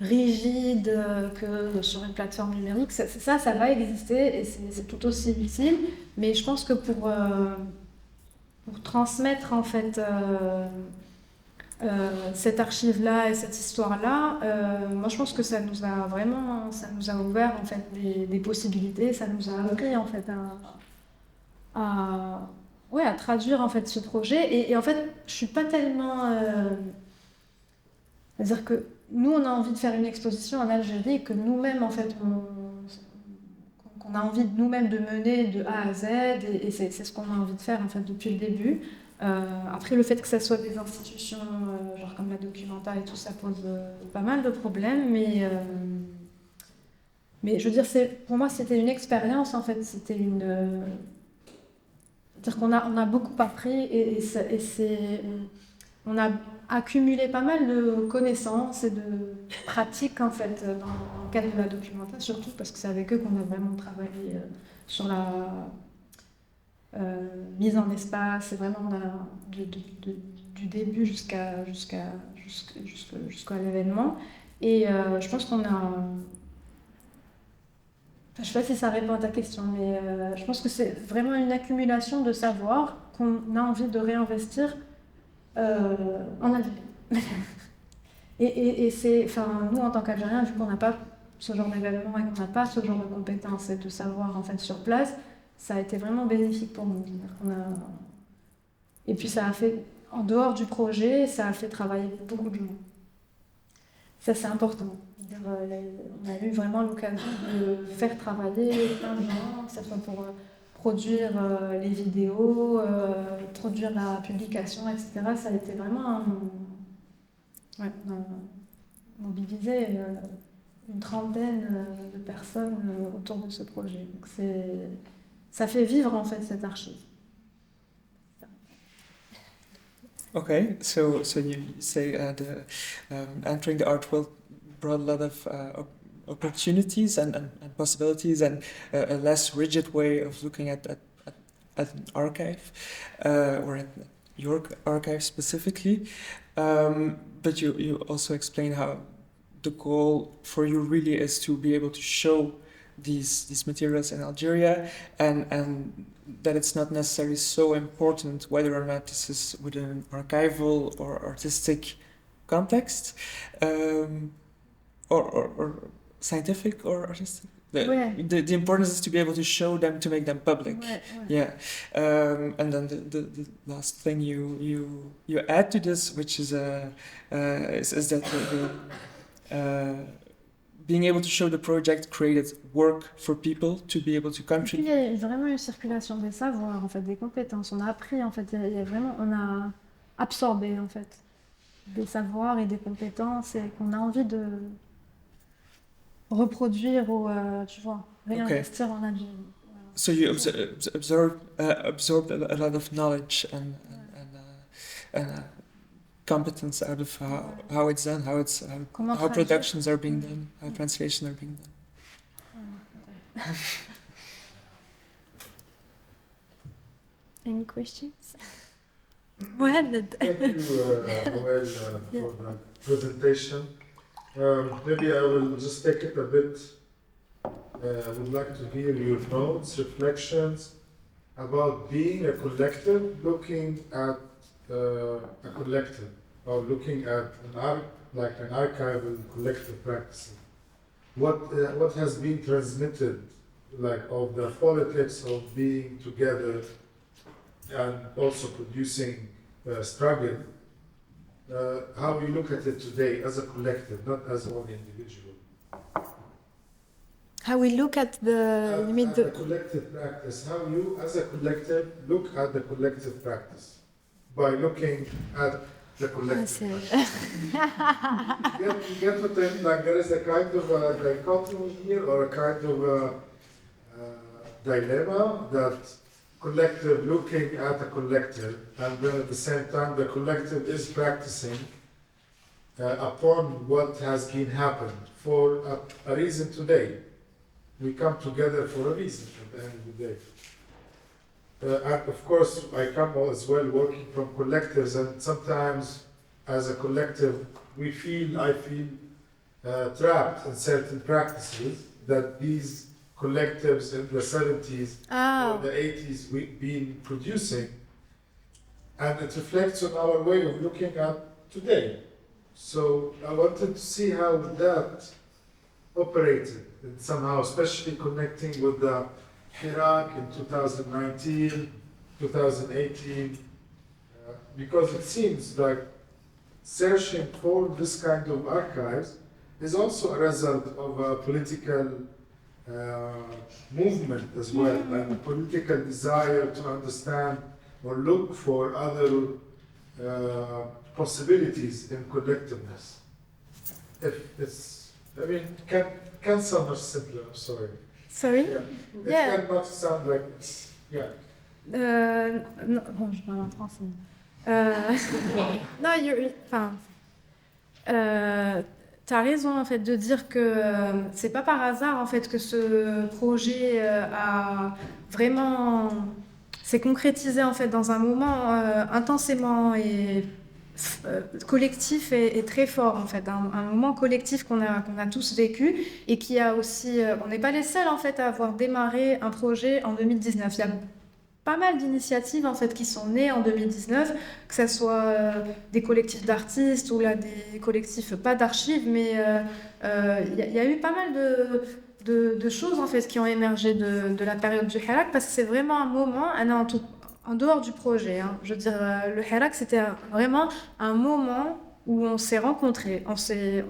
rigide que sur une plateforme numérique. Ça va exister et c'est tout aussi utile, mais je pense que pour transmettre en fait cette archive-là et cette histoire-là, moi je pense que ça nous a ouvert en fait des possibilités, ça nous a appris en fait à traduire en fait ce projet et en fait je suis pas tellement c'est-à-dire que nous on a envie de faire une exposition en Algérie et que nous-mêmes en fait qu'on a envie de nous-mêmes de mener de A à Z et c'est ce qu'on a envie de faire en fait depuis le début. Après le fait que ça soit des institutions genre comme la Documenta et tout ça pose pas mal de problèmes mais je veux dire pour moi c'était une expérience en fait, c'était c'est-à-dire qu'on a beaucoup appris et on a accumulé pas mal de connaissances et de pratiques en fait dans le cadre de la Documenta, surtout parce que c'est avec eux qu'on a vraiment travaillé sur la mise en espace, c'est vraiment du début jusqu'à l'événement. Et je pense qu'on a... Je ne sais pas si ça répond à ta question, mais je pense que c'est vraiment une accumulation de savoir qu'on a envie de réinvestir en Algérie. et c'est, enfin, nous en tant qu'Algériens, vu qu'on n'a pas ce genre d'événement et qu'on n'a pas ce genre de compétences et de savoir en fait sur place, ça a été vraiment bénéfique pour nous. Et puis ça a fait, en dehors du projet, ça a fait travailler beaucoup de gens. Ça c'est important. On a eu vraiment l'occasion de faire travailler plein de gens, que ce soit pour produire les vidéos, produire la publication, etc. Ça a été vraiment mobilisé une trentaine de personnes autour de ce projet. Donc ça fait vivre en fait cette archive. Okay, so you say entering the art world brought a lot of opportunities and possibilities and a less rigid way of looking at an archive or at your archive specifically. But you also explain how the goal for you really is to be able to show these materials in Algeria and that it's not necessarily so important whether or not this is within an archival or artistic context or scientific or artistic. The importance is to be able to show them, to make them public. Yeah. And then the last thing you add to this, which is that being able to show the project created work for people to be able to contribute. Il y a vraiment une circulation des savoirs, en fait, des compétences. On a appris, en fait, on a absorbé, en fait, des savoirs et des compétences et qu'on a envie de reproduire ou, tu vois, réinvestir en Algérie. So you absorbed a lot of knowledge and competence out of how it's done, how productions are being done, how translations are being done. Any questions? Mohamed. Thank you, Noel, for the presentation. Maybe I will just take it a bit. I would like to hear your notes, reflections about being a collective, looking at a collective, or looking at an archival collective practice. What has been transmitted, like of the politics of being together and also producing struggle, how we look at it today as a collective, not as one individual. How we look at the collective practice, how you as a collective look at the collective practice by looking at the collective. You get what I mean? Like there is a kind of a dichotomy here or a kind of a dilemma that collective looking at a collective and then at the same time the collective is practicing upon what has been happened for a reason today. We come together for a reason at the end of the day. And of course, I come as well working from collectives, and sometimes as a collective, I feel trapped in certain practices that these collectives in the 70s or the 80s we've been producing, and it reflects on our way of looking at today. So I wanted to see how that operated somehow, especially connecting with the Hirak in 2019, 2018, because it seems like searching for this kind of archives is also a result of a political movement as well, and a political desire to understand or look for other possibilities in collectiveness. If it's, I mean, can sound much simpler, I'm sorry. Sorry? Yeah. It cannot sound like this. Yeah. Non, bon, je parle en français. Non, t'as raison en fait de dire que c'est pas par hasard en fait que ce projet s'est concrétisé en fait dans un moment intensément et collectif et très fort en fait, un moment collectif qu'on a tous vécu et qui a aussi, on n'est pas les seuls en fait à avoir démarré un projet en 2019. Il y a pas mal d'initiatives en fait qui sont nées en 2019, que ce soit des collectifs d'artistes ou là des collectifs pas d'archives, mais il y a eu pas mal de choses en fait qui ont émergé de la période du Hirak, parce que c'est vraiment un moment, en dehors du projet, hein. Je veux dire, le Hirak, c'était vraiment un moment où on s'est rencontrés, je sais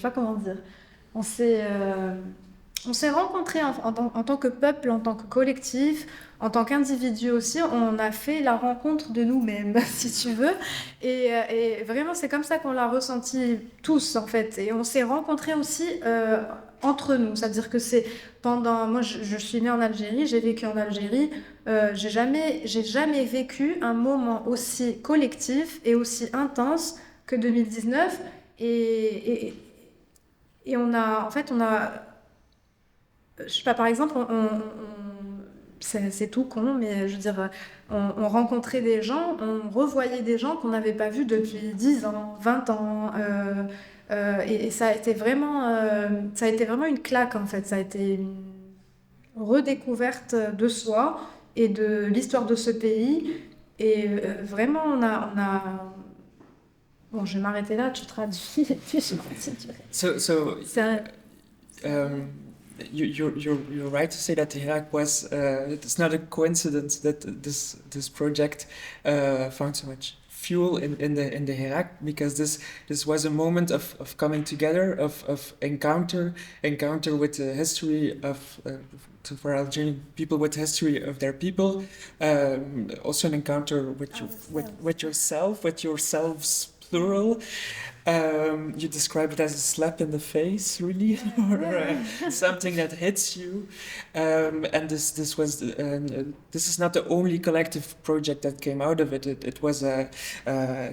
pas comment dire, on s'est on s'est rencontrés en tant que peuple, en tant que collectif, en tant qu'individu aussi. On a fait la rencontre de nous-mêmes, si tu veux. Et vraiment, c'est comme ça qu'on l'a ressenti tous, en fait. Et on s'est rencontrés aussi entre nous. C'est-à-dire que c'est pendant... Moi, je suis née en Algérie, j'ai vécu en Algérie. J'ai jamais vécu un moment aussi collectif et aussi intense que 2019. Et on a... En fait, on a... Je sais pas, par exemple, c'est tout con, mais je veux dire, on rencontrait des gens, on revoyait des gens qu'on n'avait pas vus depuis 10 ans, 20 ans. Et ça a été vraiment une claque, en fait. Ça a été une redécouverte de soi et de l'histoire de ce pays. Et vraiment, on a... Bon, je vais m'arrêter là, tu traduis, et puis je continuerai. You're right to say that Hirak was. It's not a coincidence that this project found so much fuel in the Hirak, because this was a moment of coming together, of encounter with the history of. For Algerian people, with the history of their people, also an encounter with yourself, with yourselves plural. You describe it as a slap in the face, really, or something that hits you. And this is not the only collective project that came out of it. It was a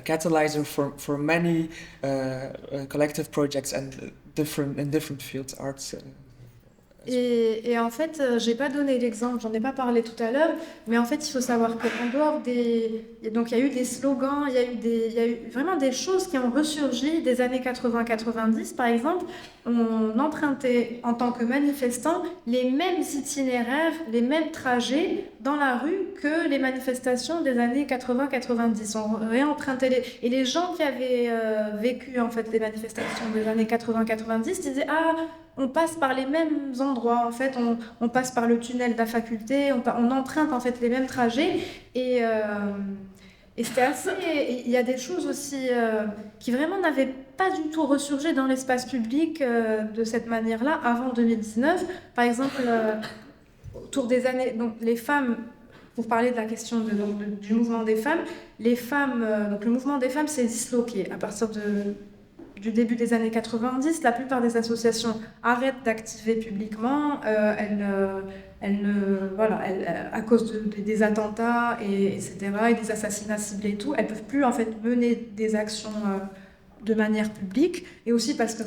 catalyzer for many collective projects and in different fields, arts. Et en fait, j'ai pas donné l'exemple, j'en ai pas parlé tout à l'heure, mais en fait, il faut savoir qu'en dehors donc il y a eu des slogans, il y a eu vraiment des choses qui ont ressurgi des années 80-90, par exemple. On empruntait en tant que manifestants les mêmes itinéraires, les mêmes trajets dans la rue que les manifestations des années 80-90. On réempruntait et les gens qui avaient vécu en fait les manifestations des années 80-90 disaient on passe par les mêmes endroits, en fait, on passe par le tunnel de la faculté, on emprunte en fait les mêmes trajets et c'était assez... Il y a des choses aussi qui vraiment n'avaient pas du tout ressurgi dans l'espace public de cette manière-là avant 2019. Par exemple, autour des années... Donc les femmes, pour parler de la question du mouvement des femmes, donc le mouvement des femmes s'est disloqué à partir du début des années 90, la plupart des associations arrêtent d'activer publiquement, à cause des attentats, etc., et des assassinats ciblés et tout, elles ne peuvent plus en fait mener des actions de manière publique, et aussi parce que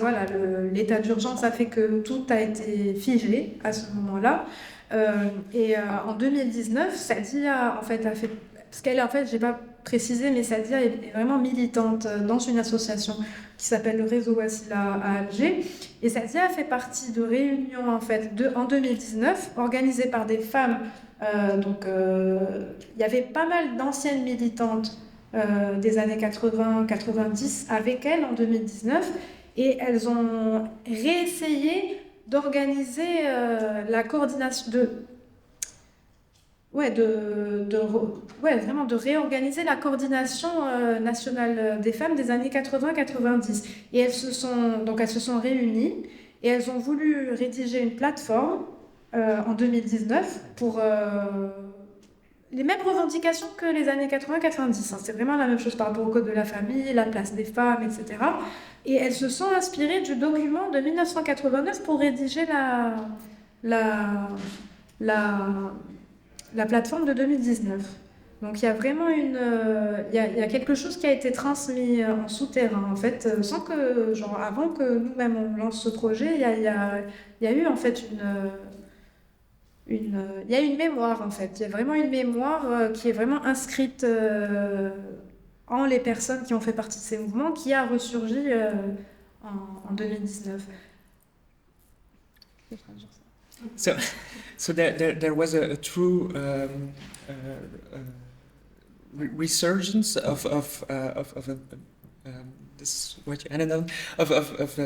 l'état d'urgence a fait que tout a été figé à ce moment-là. En 2019, Sadia a fait... Parce qu'elle, en fait, j'ai pas précisé, mais Sadia est vraiment militante dans une association qui s'appelle le Réseau Wassila à Alger. Et Sadia a fait partie de réunions, en fait, en 2019, organisées par des femmes. Il y avait pas mal d'anciennes militantes des années 80-90 avec elle en 2019. Et elles ont réessayé d'organiser la coordination vraiment de réorganiser la coordination nationale des femmes des années 80-90. Et elles se sont réunies et elles ont voulu rédiger une plateforme en 2019 pour les mêmes revendications que les années 80-90. C'est vraiment la même chose par rapport au code de la famille, la place des femmes, etc. Et elles se sont inspirées du document de 1989 pour rédiger la plateforme de 2019. Donc il y a vraiment il y a quelque chose qui a été transmis en souterrain en fait, sans que avant que nous-mêmes on lance ce projet, il y a eu en fait il y a une mémoire en fait. Il y a vraiment une mémoire qui est vraiment inscrite en les personnes qui ont fait partie de ces mouvements, qui a ressurgi en 2019. So there was a true resurgence of this what I don't know of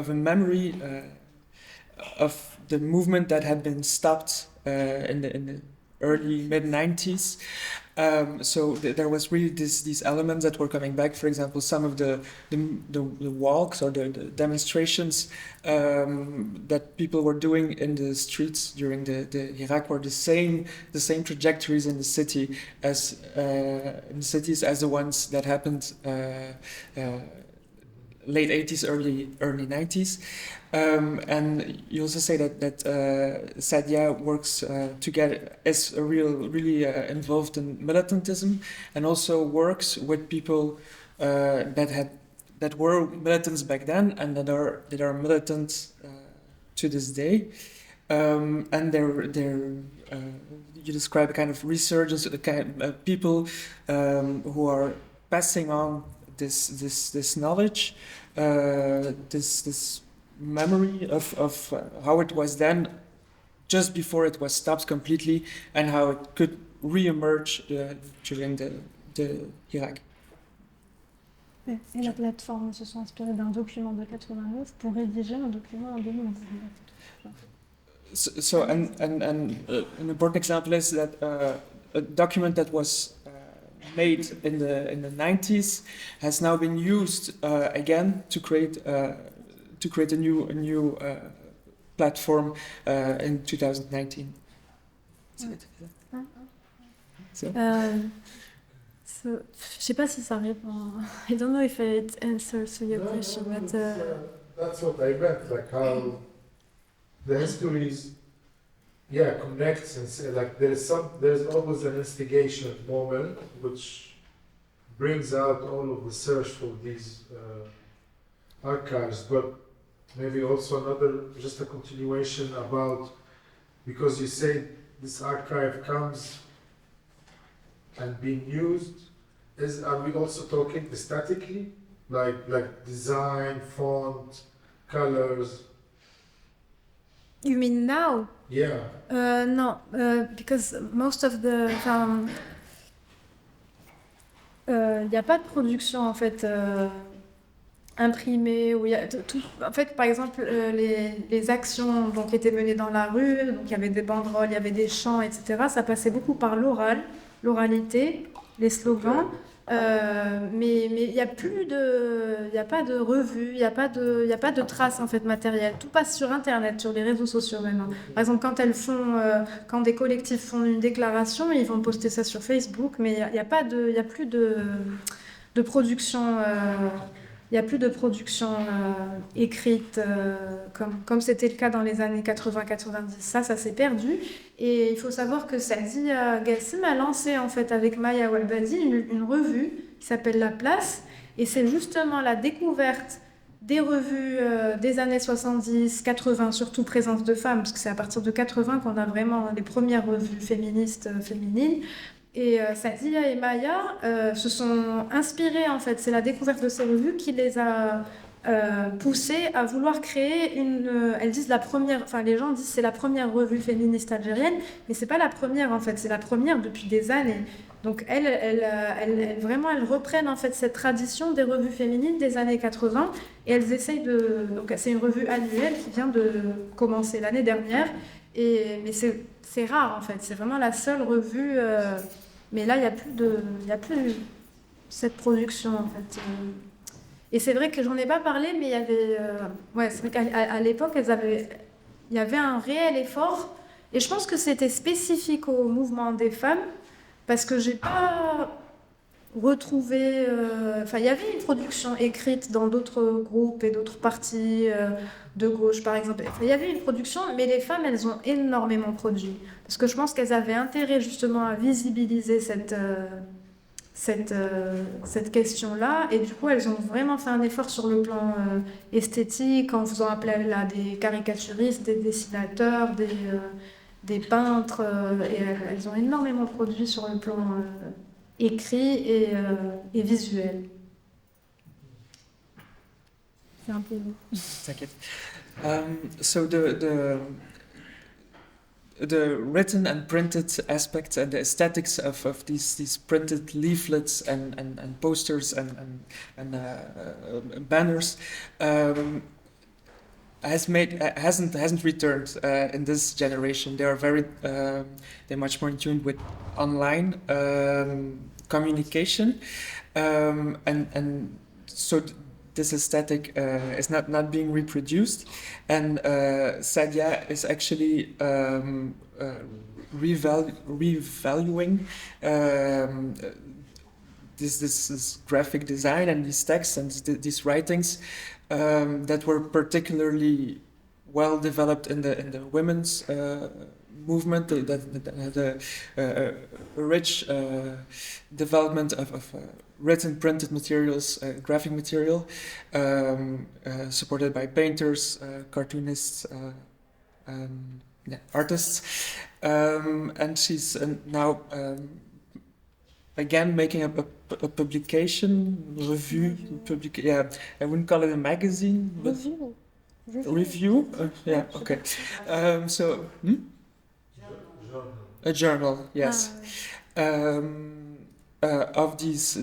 a memory of the movement that had been stopped in the early mid-90s. So there was really these elements that were coming back. For example, some of the walks or the demonstrations that people were doing in the streets during the Hirak were the same trajectories in the city as in cities as the ones that happened late 80s, early 90s. And you also say that Sadia works together, is really involved in militantism, and also works with people that were militants back then and that are militants to this day. And you describe a kind of resurgence, a kind of people who are passing on this knowledge, this memory of how it was then, just before it was stopped completely, and how it could re-emerge during the Hirak. Et la plateforme se sont inspirés d'un document de 89 pour rédiger un document en 2019. So an important example is that a document that was made in the 90s has now been used again to create a new platform in 2019. So, je sais pas si ça répond. I don't know if it answers to your question, but that's what I meant, like how the histories, connects and say, like there's always an instigation moment which brings out all of the search for these archives, but maybe also just a continuation about, because you say this archive comes and being used, are we also talking aesthetically, like design, font, colors? you mean now? Yeah. No, because most of the il n'y a pas de production en fait imprimée où il y a tout. En fait, par exemple, les actions donc étaient menées dans la rue, donc il y avait des banderoles, il y avait des chants, etc. Ça passait beaucoup par l'oralité, les slogans. Mais il n'y a pas de revue, il n'y a pas de traces en fait matérielles. Tout passe sur Internet, sur les réseaux sociaux maintenant. Par exemple, quand des collectifs font une déclaration, ils vont poster ça sur Facebook, mais il n'y a plus de production. Il n'y a plus de production écrite comme c'était le cas dans les années 80-90. Ça s'est perdu. Et il faut savoir que Sadia Gassim a lancé en fait avec Maya Walbadi une revue qui s'appelle La Place. Et c'est justement la découverte des revues des années 70, 80, surtout présence de femmes, parce que c'est à partir de 80 qu'on a vraiment les premières revues féministes, féminines. Et Sadia et Maya se sont inspirées, en fait. C'est la découverte de ces revues qui les a poussées à vouloir créer elles disent la première... Enfin, les gens disent c'est la première revue féministe algérienne, mais c'est pas la première, en fait. C'est la première depuis des années. Donc, elles reprennent, en fait, cette tradition des revues féminines des années 80 et elles essayent de... Donc, c'est une revue annuelle qui vient de commencer l'année dernière. Mais c'est rare, en fait. C'est vraiment la seule revue... mais là, il n'y a plus cette production, en fait. Et c'est vrai que j'en ai pas parlé, mais il y avait... c'est vrai qu'à l'époque, il y avait un réel effort. Et je pense que c'était spécifique au mouvement des femmes, parce que j'ai pas retrouvé... il y avait une production écrite dans d'autres groupes et d'autres partis de gauche, par exemple. Il y avait une production, mais les femmes, elles ont énormément produit. Parce que je pense qu'elles avaient intérêt justement à visibiliser cette question-là. Et du coup, elles ont vraiment fait un effort sur le plan esthétique, en faisant appel à des caricaturistes, des dessinateurs, des peintres. Et elles ont énormément produit sur le plan écrit et visuel. C'est un peu lourd. T'inquiète. So the written and printed aspects and the aesthetics of these printed leaflets and posters and banners hasn't returned in this generation. They are they're much more in tune with online communication, and so this aesthetic is not being reproduced, and Sadia is actually revaluing this graphic design and these texts and these writings that were particularly well developed in the women's movement, that had a rich development of written, printed materials, graphic material, supported by painters, cartoonists, artists, and she's now again making a publication, review, I wouldn't call it a magazine, but review? Yeah, okay. A journal, yes, of these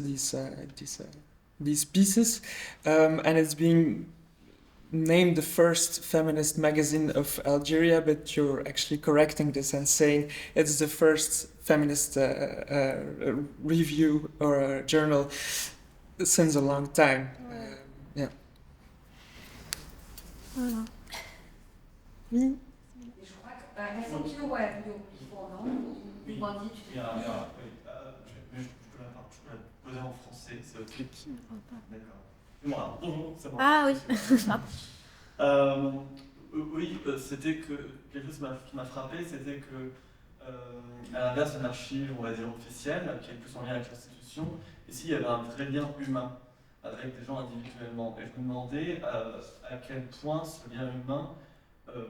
pieces, and it's being named the first feminist magazine of Algeria, but you're actually correcting this and saying it's the first feminist review or journal since a long time. Yeah. Voilà. Oui. Je crois que je peux la poser en français, c'est ok. D'accord. Moi, bonjour, c'est moi. Ah oui. Oui, c'était que quelque chose qui m'a frappé, c'était que à l'inverse d'une archive, on va dire officielle, qui est plus en lien avec l'institution, ici il y avait un vrai lien humain avec des gens individuellement. Et je me demandais à quel point ce lien humain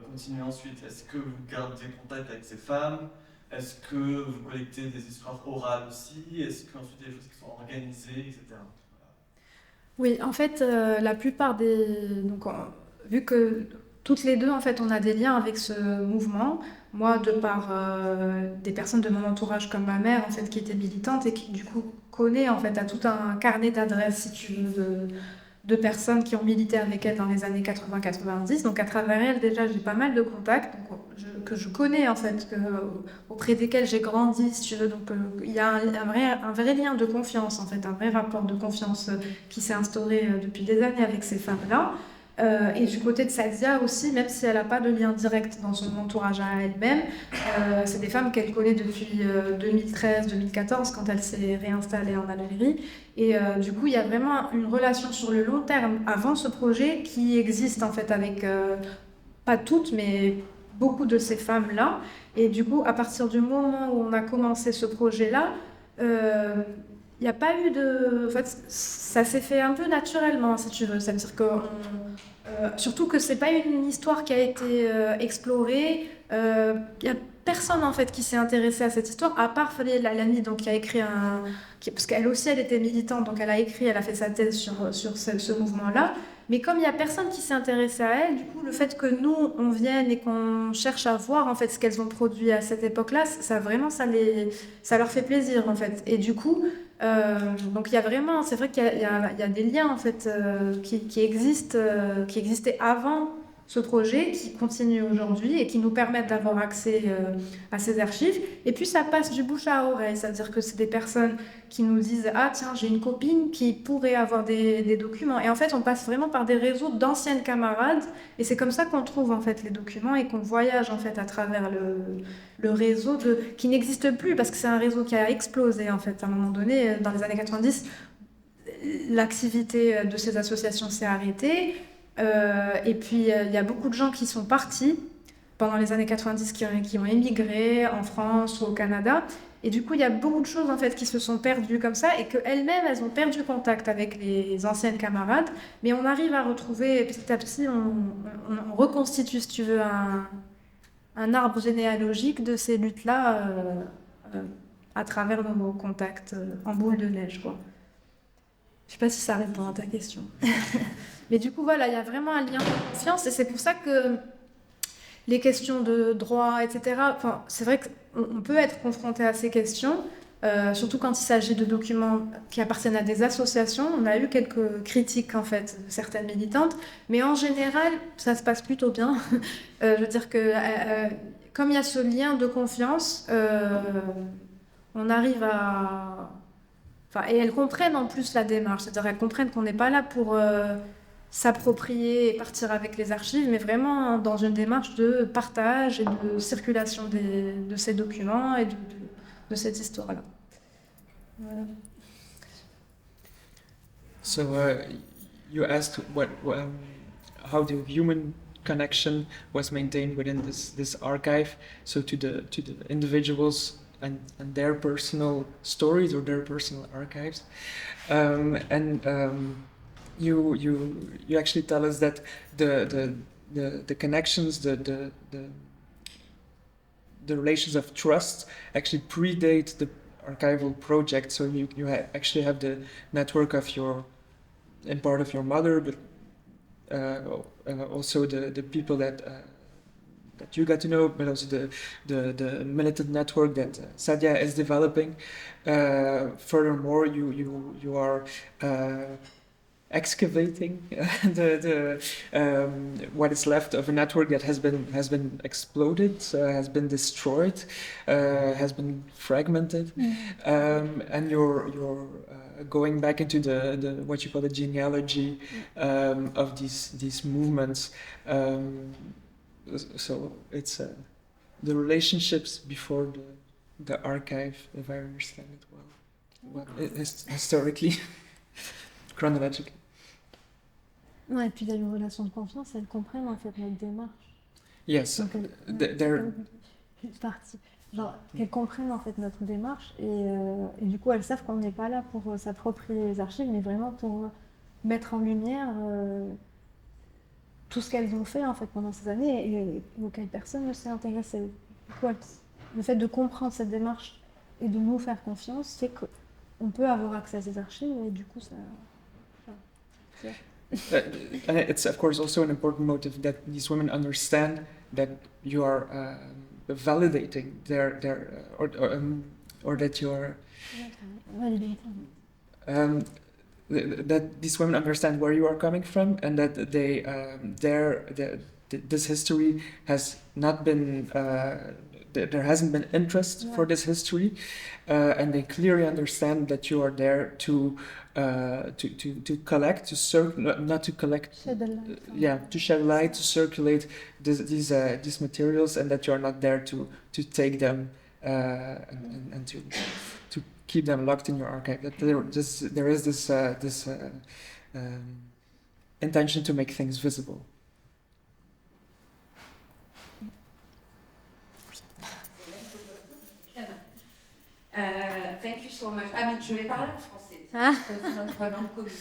continue ensuite. Est-ce que vous gardez contact avec ces femmes? Est-ce que vous collectez des histoires orales aussi? Est-ce qu'ensuite il y a des choses qui sont organisées, etc. Oui, en fait, la plupart vu que toutes les deux, en fait, on a des liens avec ce mouvement, moi, de par des personnes de mon entourage comme ma mère, en fait, qui était militante et qui, du coup, connaît, en fait, a tout un carnet d'adresses, si tu veux, de personnes qui ont milité avec elle dans les années 80-90. Donc, à travers elle, déjà, j'ai pas mal de contacts que je connais, en fait, auprès desquels j'ai grandi, si tu veux. Donc, il y a un vrai lien de confiance, en fait, un vrai rapport de confiance qui s'est instauré depuis des années avec ces femmes-là. Et du côté de Sadia aussi, même si elle n'a pas de lien direct dans son entourage à elle-même, c'est des femmes qu'elle connaît depuis 2013-2014, quand elle s'est réinstallée en Algérie. Et du coup, il y a vraiment une relation sur le long terme avant ce projet qui existe en fait avec, pas toutes, mais beaucoup de ces femmes-là. Et du coup, à partir du moment où on a commencé ce projet-là, il n'y a pas eu de... En fait, ça s'est fait un peu naturellement, si tu veux. C'est-à-dire que... surtout que ce n'est pas une histoire qui a été explorée. Il n'y a personne, en fait, qui s'est intéressé à cette histoire, à part Falih Lalani, donc, qui a écrit parce qu'elle aussi, elle était militante, donc elle a fait sa thèse sur ce mouvement-là. Mais comme il n'y a personne qui s'est intéressé à elle, du coup, le fait que nous, on vienne et qu'on cherche à voir, en fait, ce qu'elles ont produit à cette époque-là, ça leur fait plaisir, en fait. Et du coup... donc il y a vraiment, c'est vrai qu'il y a des liens en fait qui existaient avant ce projet, qui continuent aujourd'hui et qui nous permettent d'avoir accès à ces archives. Et puis ça passe du bouche à oreille, c'est-à-dire que c'est des personnes qui nous disent « Ah tiens, j'ai une copine qui pourrait avoir des documents ». Et en fait, on passe vraiment par des réseaux d'anciennes camarades et c'est comme ça qu'on trouve en fait les documents et qu'on voyage en fait à travers le réseau qui n'existe plus parce que c'est un réseau qui a explosé en fait à un moment donné. Dans les années 90, l'activité de ces associations s'est arrêtée. Et puis il y a beaucoup de gens qui sont partis pendant les années 90 qui ont émigré en France ou au Canada et du coup il y a beaucoup de choses en fait qui se sont perdues comme ça et qu'elles-mêmes elles ont perdu contact avec les anciennes camarades, mais on arrive à retrouver petit à petit, on reconstitue si tu veux un arbre généalogique de ces luttes-là à travers nos contacts en boule de neige, quoi. Je sais pas si ça répond à ta question. Mais du coup, voilà, il y a vraiment un lien de confiance et c'est pour ça que les questions de droit, etc., c'est vrai qu'on peut être confronté à ces questions, surtout quand il s'agit de documents qui appartiennent à des associations. On a eu quelques critiques en fait de certaines militantes, mais en général, ça se passe plutôt bien. Je veux dire que comme il y a ce lien de confiance, on arrive à... Enfin, et elles comprennent en plus la démarche, c'est-à-dire elles comprennent qu'on n'est pas là pour s'approprier et partir avec les archives, mais vraiment dans une démarche de partage et de circulation de ces documents et de cette histoire-là. Voilà. So you asked how the human connection was maintained within this archive, so to the individuals and their personal stories or their personal archives, you actually tell us that the connections, the relations of trust actually predate the archival project. So you actually have the network of in part of your mother, but also the people that you got to know, but also the militant network that Sadia is developing. Furthermore, you are excavating what is left of a network that has been exploded, has been destroyed, has been fragmented, and you're going back into the what you call the genealogy of these movements. So it's the relationships before the archive, if I understand it well, historically, chronologically. Ouais, et puis il y a une relation de confiance, elles comprennent en fait notre démarche. Yes, They're partie. Genre, qu'elles comprennent en fait notre démarche et du coup elles savent qu'on n'est pas là pour s'approprier les archives, mais vraiment pour mettre en lumière tout ce qu'elles ont fait en fait pendant ces années et auquel personne ne s'est intéressé. Du coup, le fait de comprendre cette démarche et de nous faire confiance fait qu'on peut avoir accès à ces archives et du coup ça... And it's of course also an important motive that these women understand that you are validating their or that you're that these women understand where you are coming from and that they this history has not been there hasn't been interest for this history, and they clearly understand that you are there to collect, not to collect, to shed light, to circulate these materials, and that you are not there to take them and to keep them locked in your archive. That there is this intention to make things visible. Thank you so much. Ah, mais je vais parler en français. C'est notre langue commune.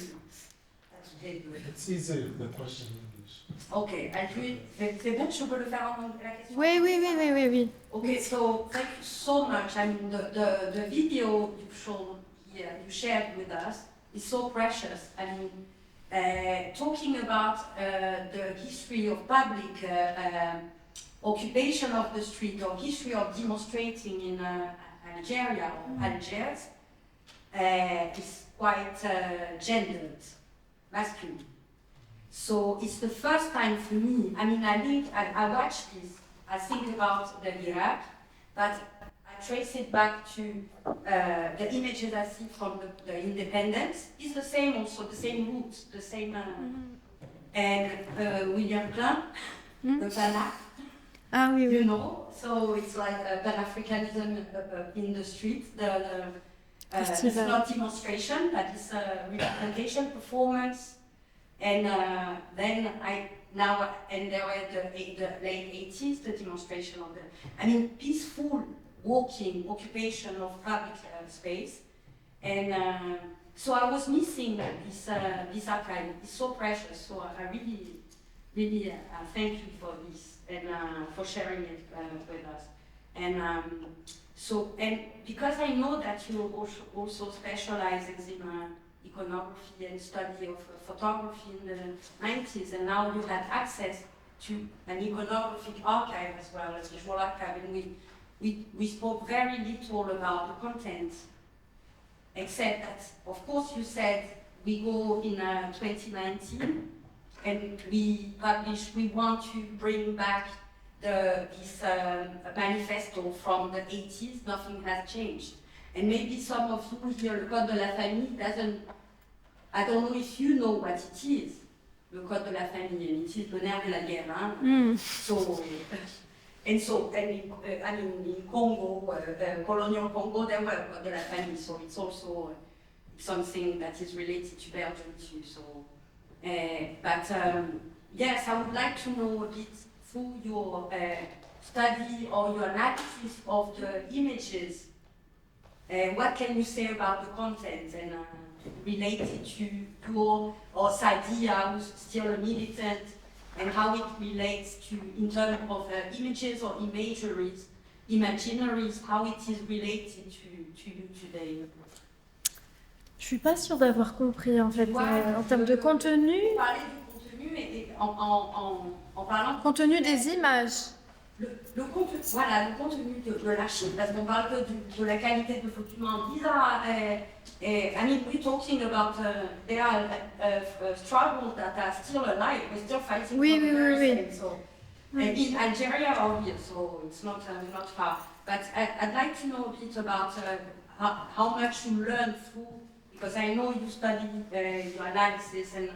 It's easy, the question in English. Okay, c'est bon, je peux le faire en anglais, la question? Oui. Okay, so thank you so much. I mean, the video you showed here, you shared with us, is so precious. I mean, talking about the history of public occupation of the street, or history of demonstrating in Algeria or Algiers, is quite gendered, masculine. So it's the first time for me. I mean, I watched this. I think about the Iraq, but I trace it back to the images I see from the independence. It's the same also, the same roots, the same. And William Klein, the Pana. You know, so it's like Pan-Africanism in the street. It's not demonstration, but it's a representation, performance. And then there were the late 80s, the demonstration of peaceful walking, occupation of public space. And so I was missing this archive. It's so precious. So I really thank you for this and for sharing it with us. And and because I know that you also specialize in iconography and study of photography in the 90s, and now you had access to an iconographic archive as well, as visual archive, and we spoke very little about the content, except that, of course, you said we go in 2019 and we want to bring back this manifesto from the 80s, nothing has changed. And maybe some of you here, le Code de la Famille I don't know if you know what it is, le Code de la Famille, and it is le nerf de la guerre. Hein? So, in Congo, colonial Congo, there were Code de la Famille, so it's also something that is related to Belgium too. So, yes, I would like to know a bit through your study or your analysis of the images. What can you say about the content and related to your or Sadia, who's still a militant, and how it relates to, in terms of images or imaginaries, how it is related to you today? Je suis pas sûre d'avoir compris en fait, en termes de contenu. Parler du contenu et en parlant Contenu des images. Le contenu, voilà, le contenu de l'archive, parce qu'on parle que de la qualité de documents. I mean, we're talking about there are struggles that are still alive. We're still fighting Oui, for oui, oui, the so in Algeria or here, so it's not far. But I'd like to know a bit about how much you learned through, because I know you studied your analysis and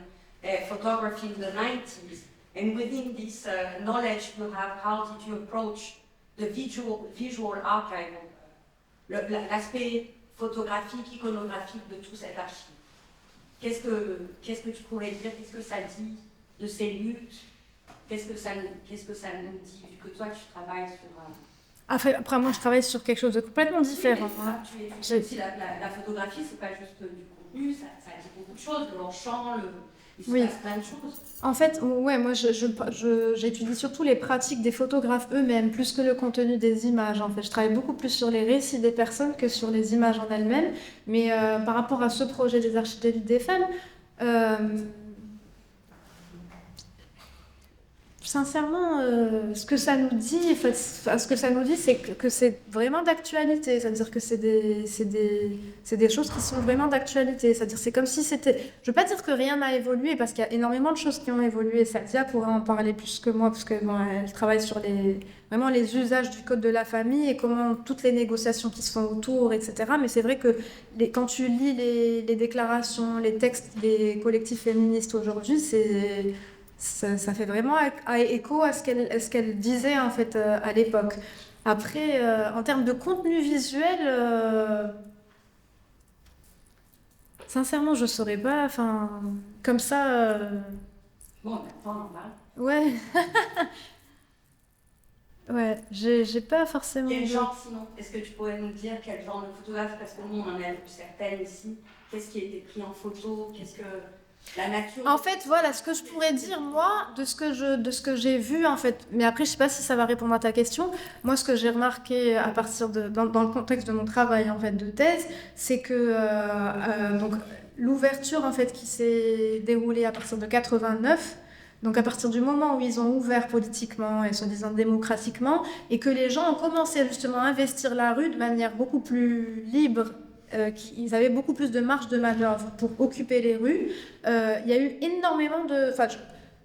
photography in the 90s. And within this knowledge you have, how did you approach the visual archive, l'aspect photographique, iconographique de tout cet archive? Qu'est-ce que tu pourrais dire? Qu'est-ce que ça dit de ces luttes? Qu'est-ce que ça nous dit, vu que toi tu travailles sur... Après, moi, je travaille sur quelque chose de complètement différent. Oui, aussi la photographie, c'est pas juste du contenu, ça dit beaucoup de choses, de leur champ, Oui. Plein de choses. En fait, ouais, moi, j'étudie surtout les pratiques des photographes eux-mêmes, plus que le contenu des images. En fait, je travaille beaucoup plus sur les récits des personnes que sur les images en elles-mêmes. Mais par rapport à ce projet des archives d'élite des femmes, sincèrement, ce que ça nous dit, c'est que c'est vraiment d'actualité. C'est-à-dire que c'est des choses qui sont vraiment d'actualité. C'est-à-dire c'est comme si c'était... Je ne veux pas dire que rien n'a évolué, parce qu'il y a énormément de choses qui ont évolué. Sadia pourrait en parler plus que moi, parce qu'elle travaille sur vraiment les usages du Code de la famille et comment toutes les négociations qui se font autour, etc. Mais c'est vrai que quand tu lis les déclarations, les textes des collectifs féministes aujourd'hui, ça fait vraiment écho à ce qu'elle disait en fait à l'époque. Après, en termes de contenu visuel, sincèrement, je saurais pas. Enfin, comme ça. Bon, pas normal. Ouais. Ouais, j'ai pas forcément. Quel genre sinon? Est-ce que tu pourrais nous dire quel genre de photographe? Parce que nous, on en a vu certaines ici. Qu'est-ce qui a été pris en photo? Qu'est-ce que. La nature. En fait, voilà, ce que je pourrais dire, moi, de ce que j'ai vu, en fait, mais après, je sais pas si ça va répondre à ta question. Moi, ce que j'ai remarqué à partir dans le contexte de mon travail, en fait, de thèse, c'est que donc, l'ouverture, en fait, qui s'est déroulée à partir de 89, donc à partir du moment où ils ont ouvert politiquement et soi-disant démocratiquement, et que les gens ont commencé justement à investir la rue de manière beaucoup plus libre, ils avaient beaucoup plus de marge de manœuvre pour occuper les rues. Il y a eu énormément de... Enfin, ça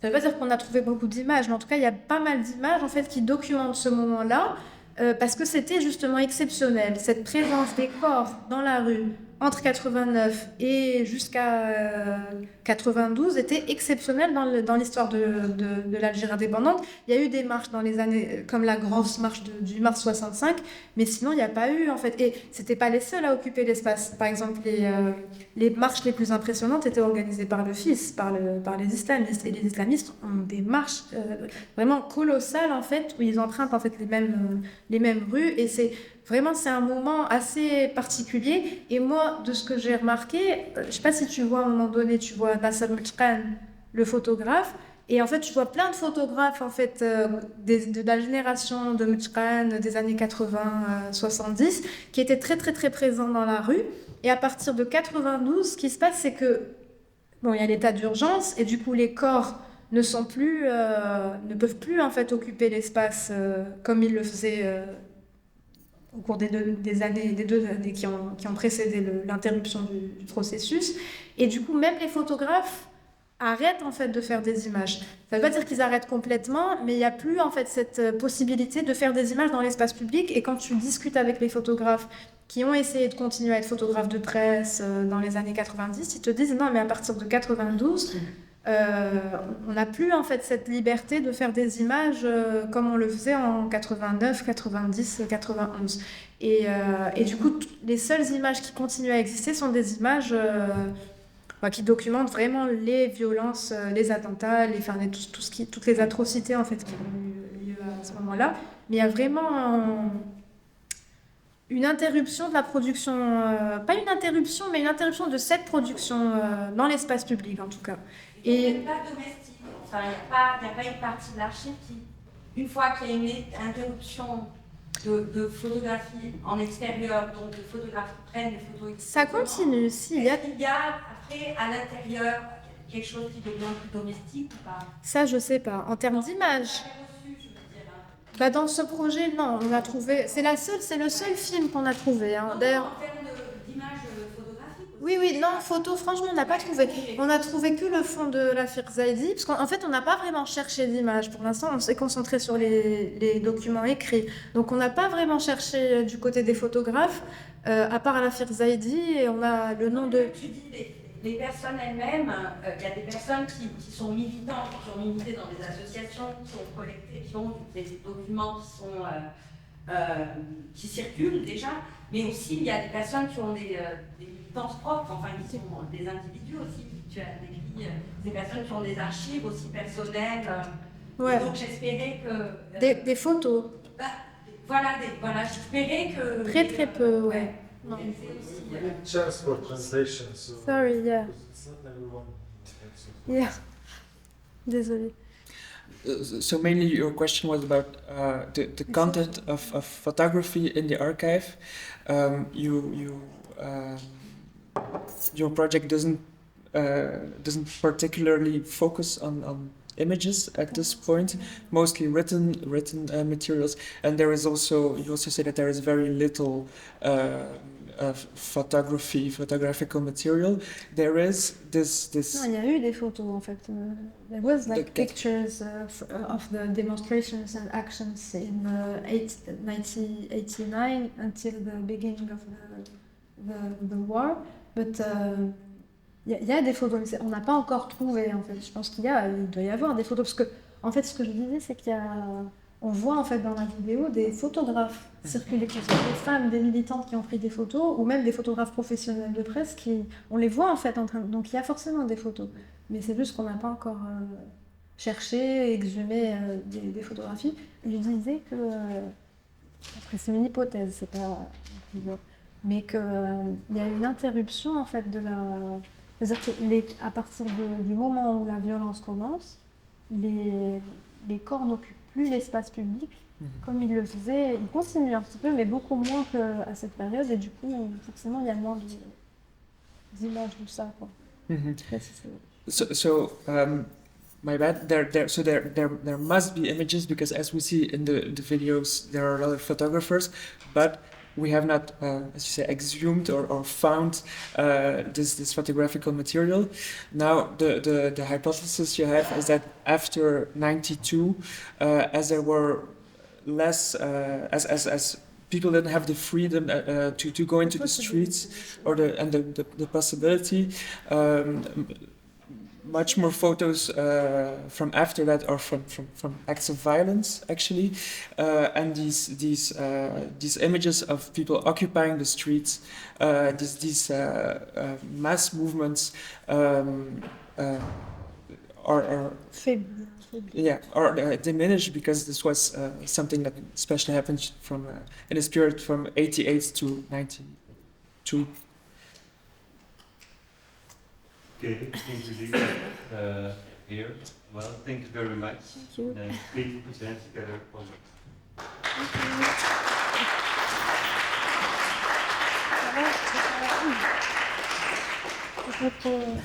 ne veut pas dire qu'on a trouvé beaucoup d'images, mais en tout cas, il y a pas mal d'images en fait, qui documentent ce moment-là, parce que c'était justement exceptionnel. Cette présence des corps dans la rue entre 89 et jusqu'à 92 était exceptionnelle dans l'histoire de l'Algérie indépendante. Il y a eu des marches dans les années, comme la grosse marche du mars 65, mais sinon il n'y a pas eu en fait. Et c'était pas les seuls à occuper l'espace. Par exemple, les marches les plus impressionnantes étaient organisées par le FIS, par les islamistes. Et les islamistes ont des marches vraiment colossales en fait, où ils empruntent en fait les mêmes rues. Et c'est un moment assez particulier. Et moi, de ce que j'ai remarqué, je ne sais pas si tu vois à un moment donné, tu vois Nasser Mtqan, le photographe, et en fait, tu vois plein de photographes en fait, de la génération de Mtqan des années 80-70 qui étaient très, très, très présents dans la rue. Et à partir de 92, ce qui se passe, c'est que il y a l'état d'urgence, et du coup, les corps ne peuvent plus en fait occuper l'espace comme ils le faisaient au cours des deux années qui ont précédé l'interruption du processus. Et du coup, même les photographes arrêtent en fait de faire des images. Ça ne veut pas dire qu'ils arrêtent complètement, mais il n'y a plus en fait cette possibilité de faire des images dans l'espace public. Et quand tu discutes avec les photographes qui ont essayé de continuer à être photographes de presse dans les années 90, ils te disent non, mais à partir de 92, on n'a plus en fait cette liberté de faire des images comme on le faisait en 89, 90, 91. Et du coup, les seules images qui continuent à exister sont des images qui documentent vraiment les violences, les attentats, toutes les atrocités en fait qui ont eu lieu à ce moment-là. Mais il y a vraiment une interruption de la production, pas une interruption, mais une interruption de cette production dans l'espace public en tout cas. Et il n'y a pas domestique, enfin il n'y a pas une partie de l'archive qui, une fois qu'il y a une interruption de photographie en extérieur, donc les photographes prennent des photos. Ça continue, si. Il y a après à l'intérieur quelque chose qui devient plus domestique ou pas? Ça, je sais pas. En termes d'image. Bah dans ce projet, non, on a trouvé. C'est le seul film qu'on a trouvé. Hein. D'ailleurs. En termes d'image photographique. Oui, non, photo, franchement, on n'a pas trouvé. On a trouvé que le fond de la Zaidi, parce qu'en fait, on n'a pas vraiment cherché d'image. Pour l'instant, on s'est concentré sur les documents écrits. Donc, on n'a pas vraiment cherché du côté des photographes, à part la Zaidi, et on a le nom de. Tu dis les personnes elles-mêmes, il y a des personnes qui sont militantes, qui ont milité dans des associations, qui ont collecté, qui ont des documents qui circulent déjà, mais aussi il y a des personnes qui ont des militances propres, enfin qui sont des individus aussi. Tu as décrit des personnes qui ont des archives aussi personnelles. Ouais. Donc j'espérais que... Des photos. Voilà, j'espérais que... Très peu, ouais. We need chance for translation, so Sorry, yeah. it's not everyone. Yeah. Désolée. So mainly your question was about the content of photography in the archive. Your project doesn't particularly focus on images at this point, mostly written materials, and there is also, you also say that there is very little photographical material. There is this. Non, il y a eu des photos en fait. There was like pictures of the demonstrations and actions in 1989 until the beginning of the war, but il y a des photos, mais on n'a pas encore trouvé en fait. Je pense il doit y avoir des photos, parce que en fait ce que je disais c'est on voit en fait dans la vidéo des photographes circuler, que ce soit des femmes, des militantes qui ont pris des photos, ou même des photographes professionnels de presse on les voit en fait en train de... Donc il y a forcément des photos, mais c'est juste qu'on n'a pas encore cherché, exhumé des photographies. Et je disais que, après c'est une hypothèse, c'est pas... mais qu'il y a une interruption en fait de la... C'est-à-dire qu'à partir du moment où la violence commence, les corps n'occupent plus l'espace public comme ils le faisaient. Ils continuent un petit peu, mais beaucoup moins qu'à cette période. Et du coup, forcément, il y a moins d'images de ça. Quoi. My bad. There must be images, because as we see in the videos, there are a lot of photographers, but we have not, as you say, exhumed or found this photographical material. Now, the hypothesis you have is that after '92, as there were less, as people didn't have the freedom to go into the streets or the possibility. Much more photos from after that are from acts of violence, actually, and these images of people occupying the streets, these mass movements are diminished, because this was something that especially happened in this period from 88 to 92. Okay, I think we leave it here. Well, thank you very much. Thank you. And please put your hands together for Thank you.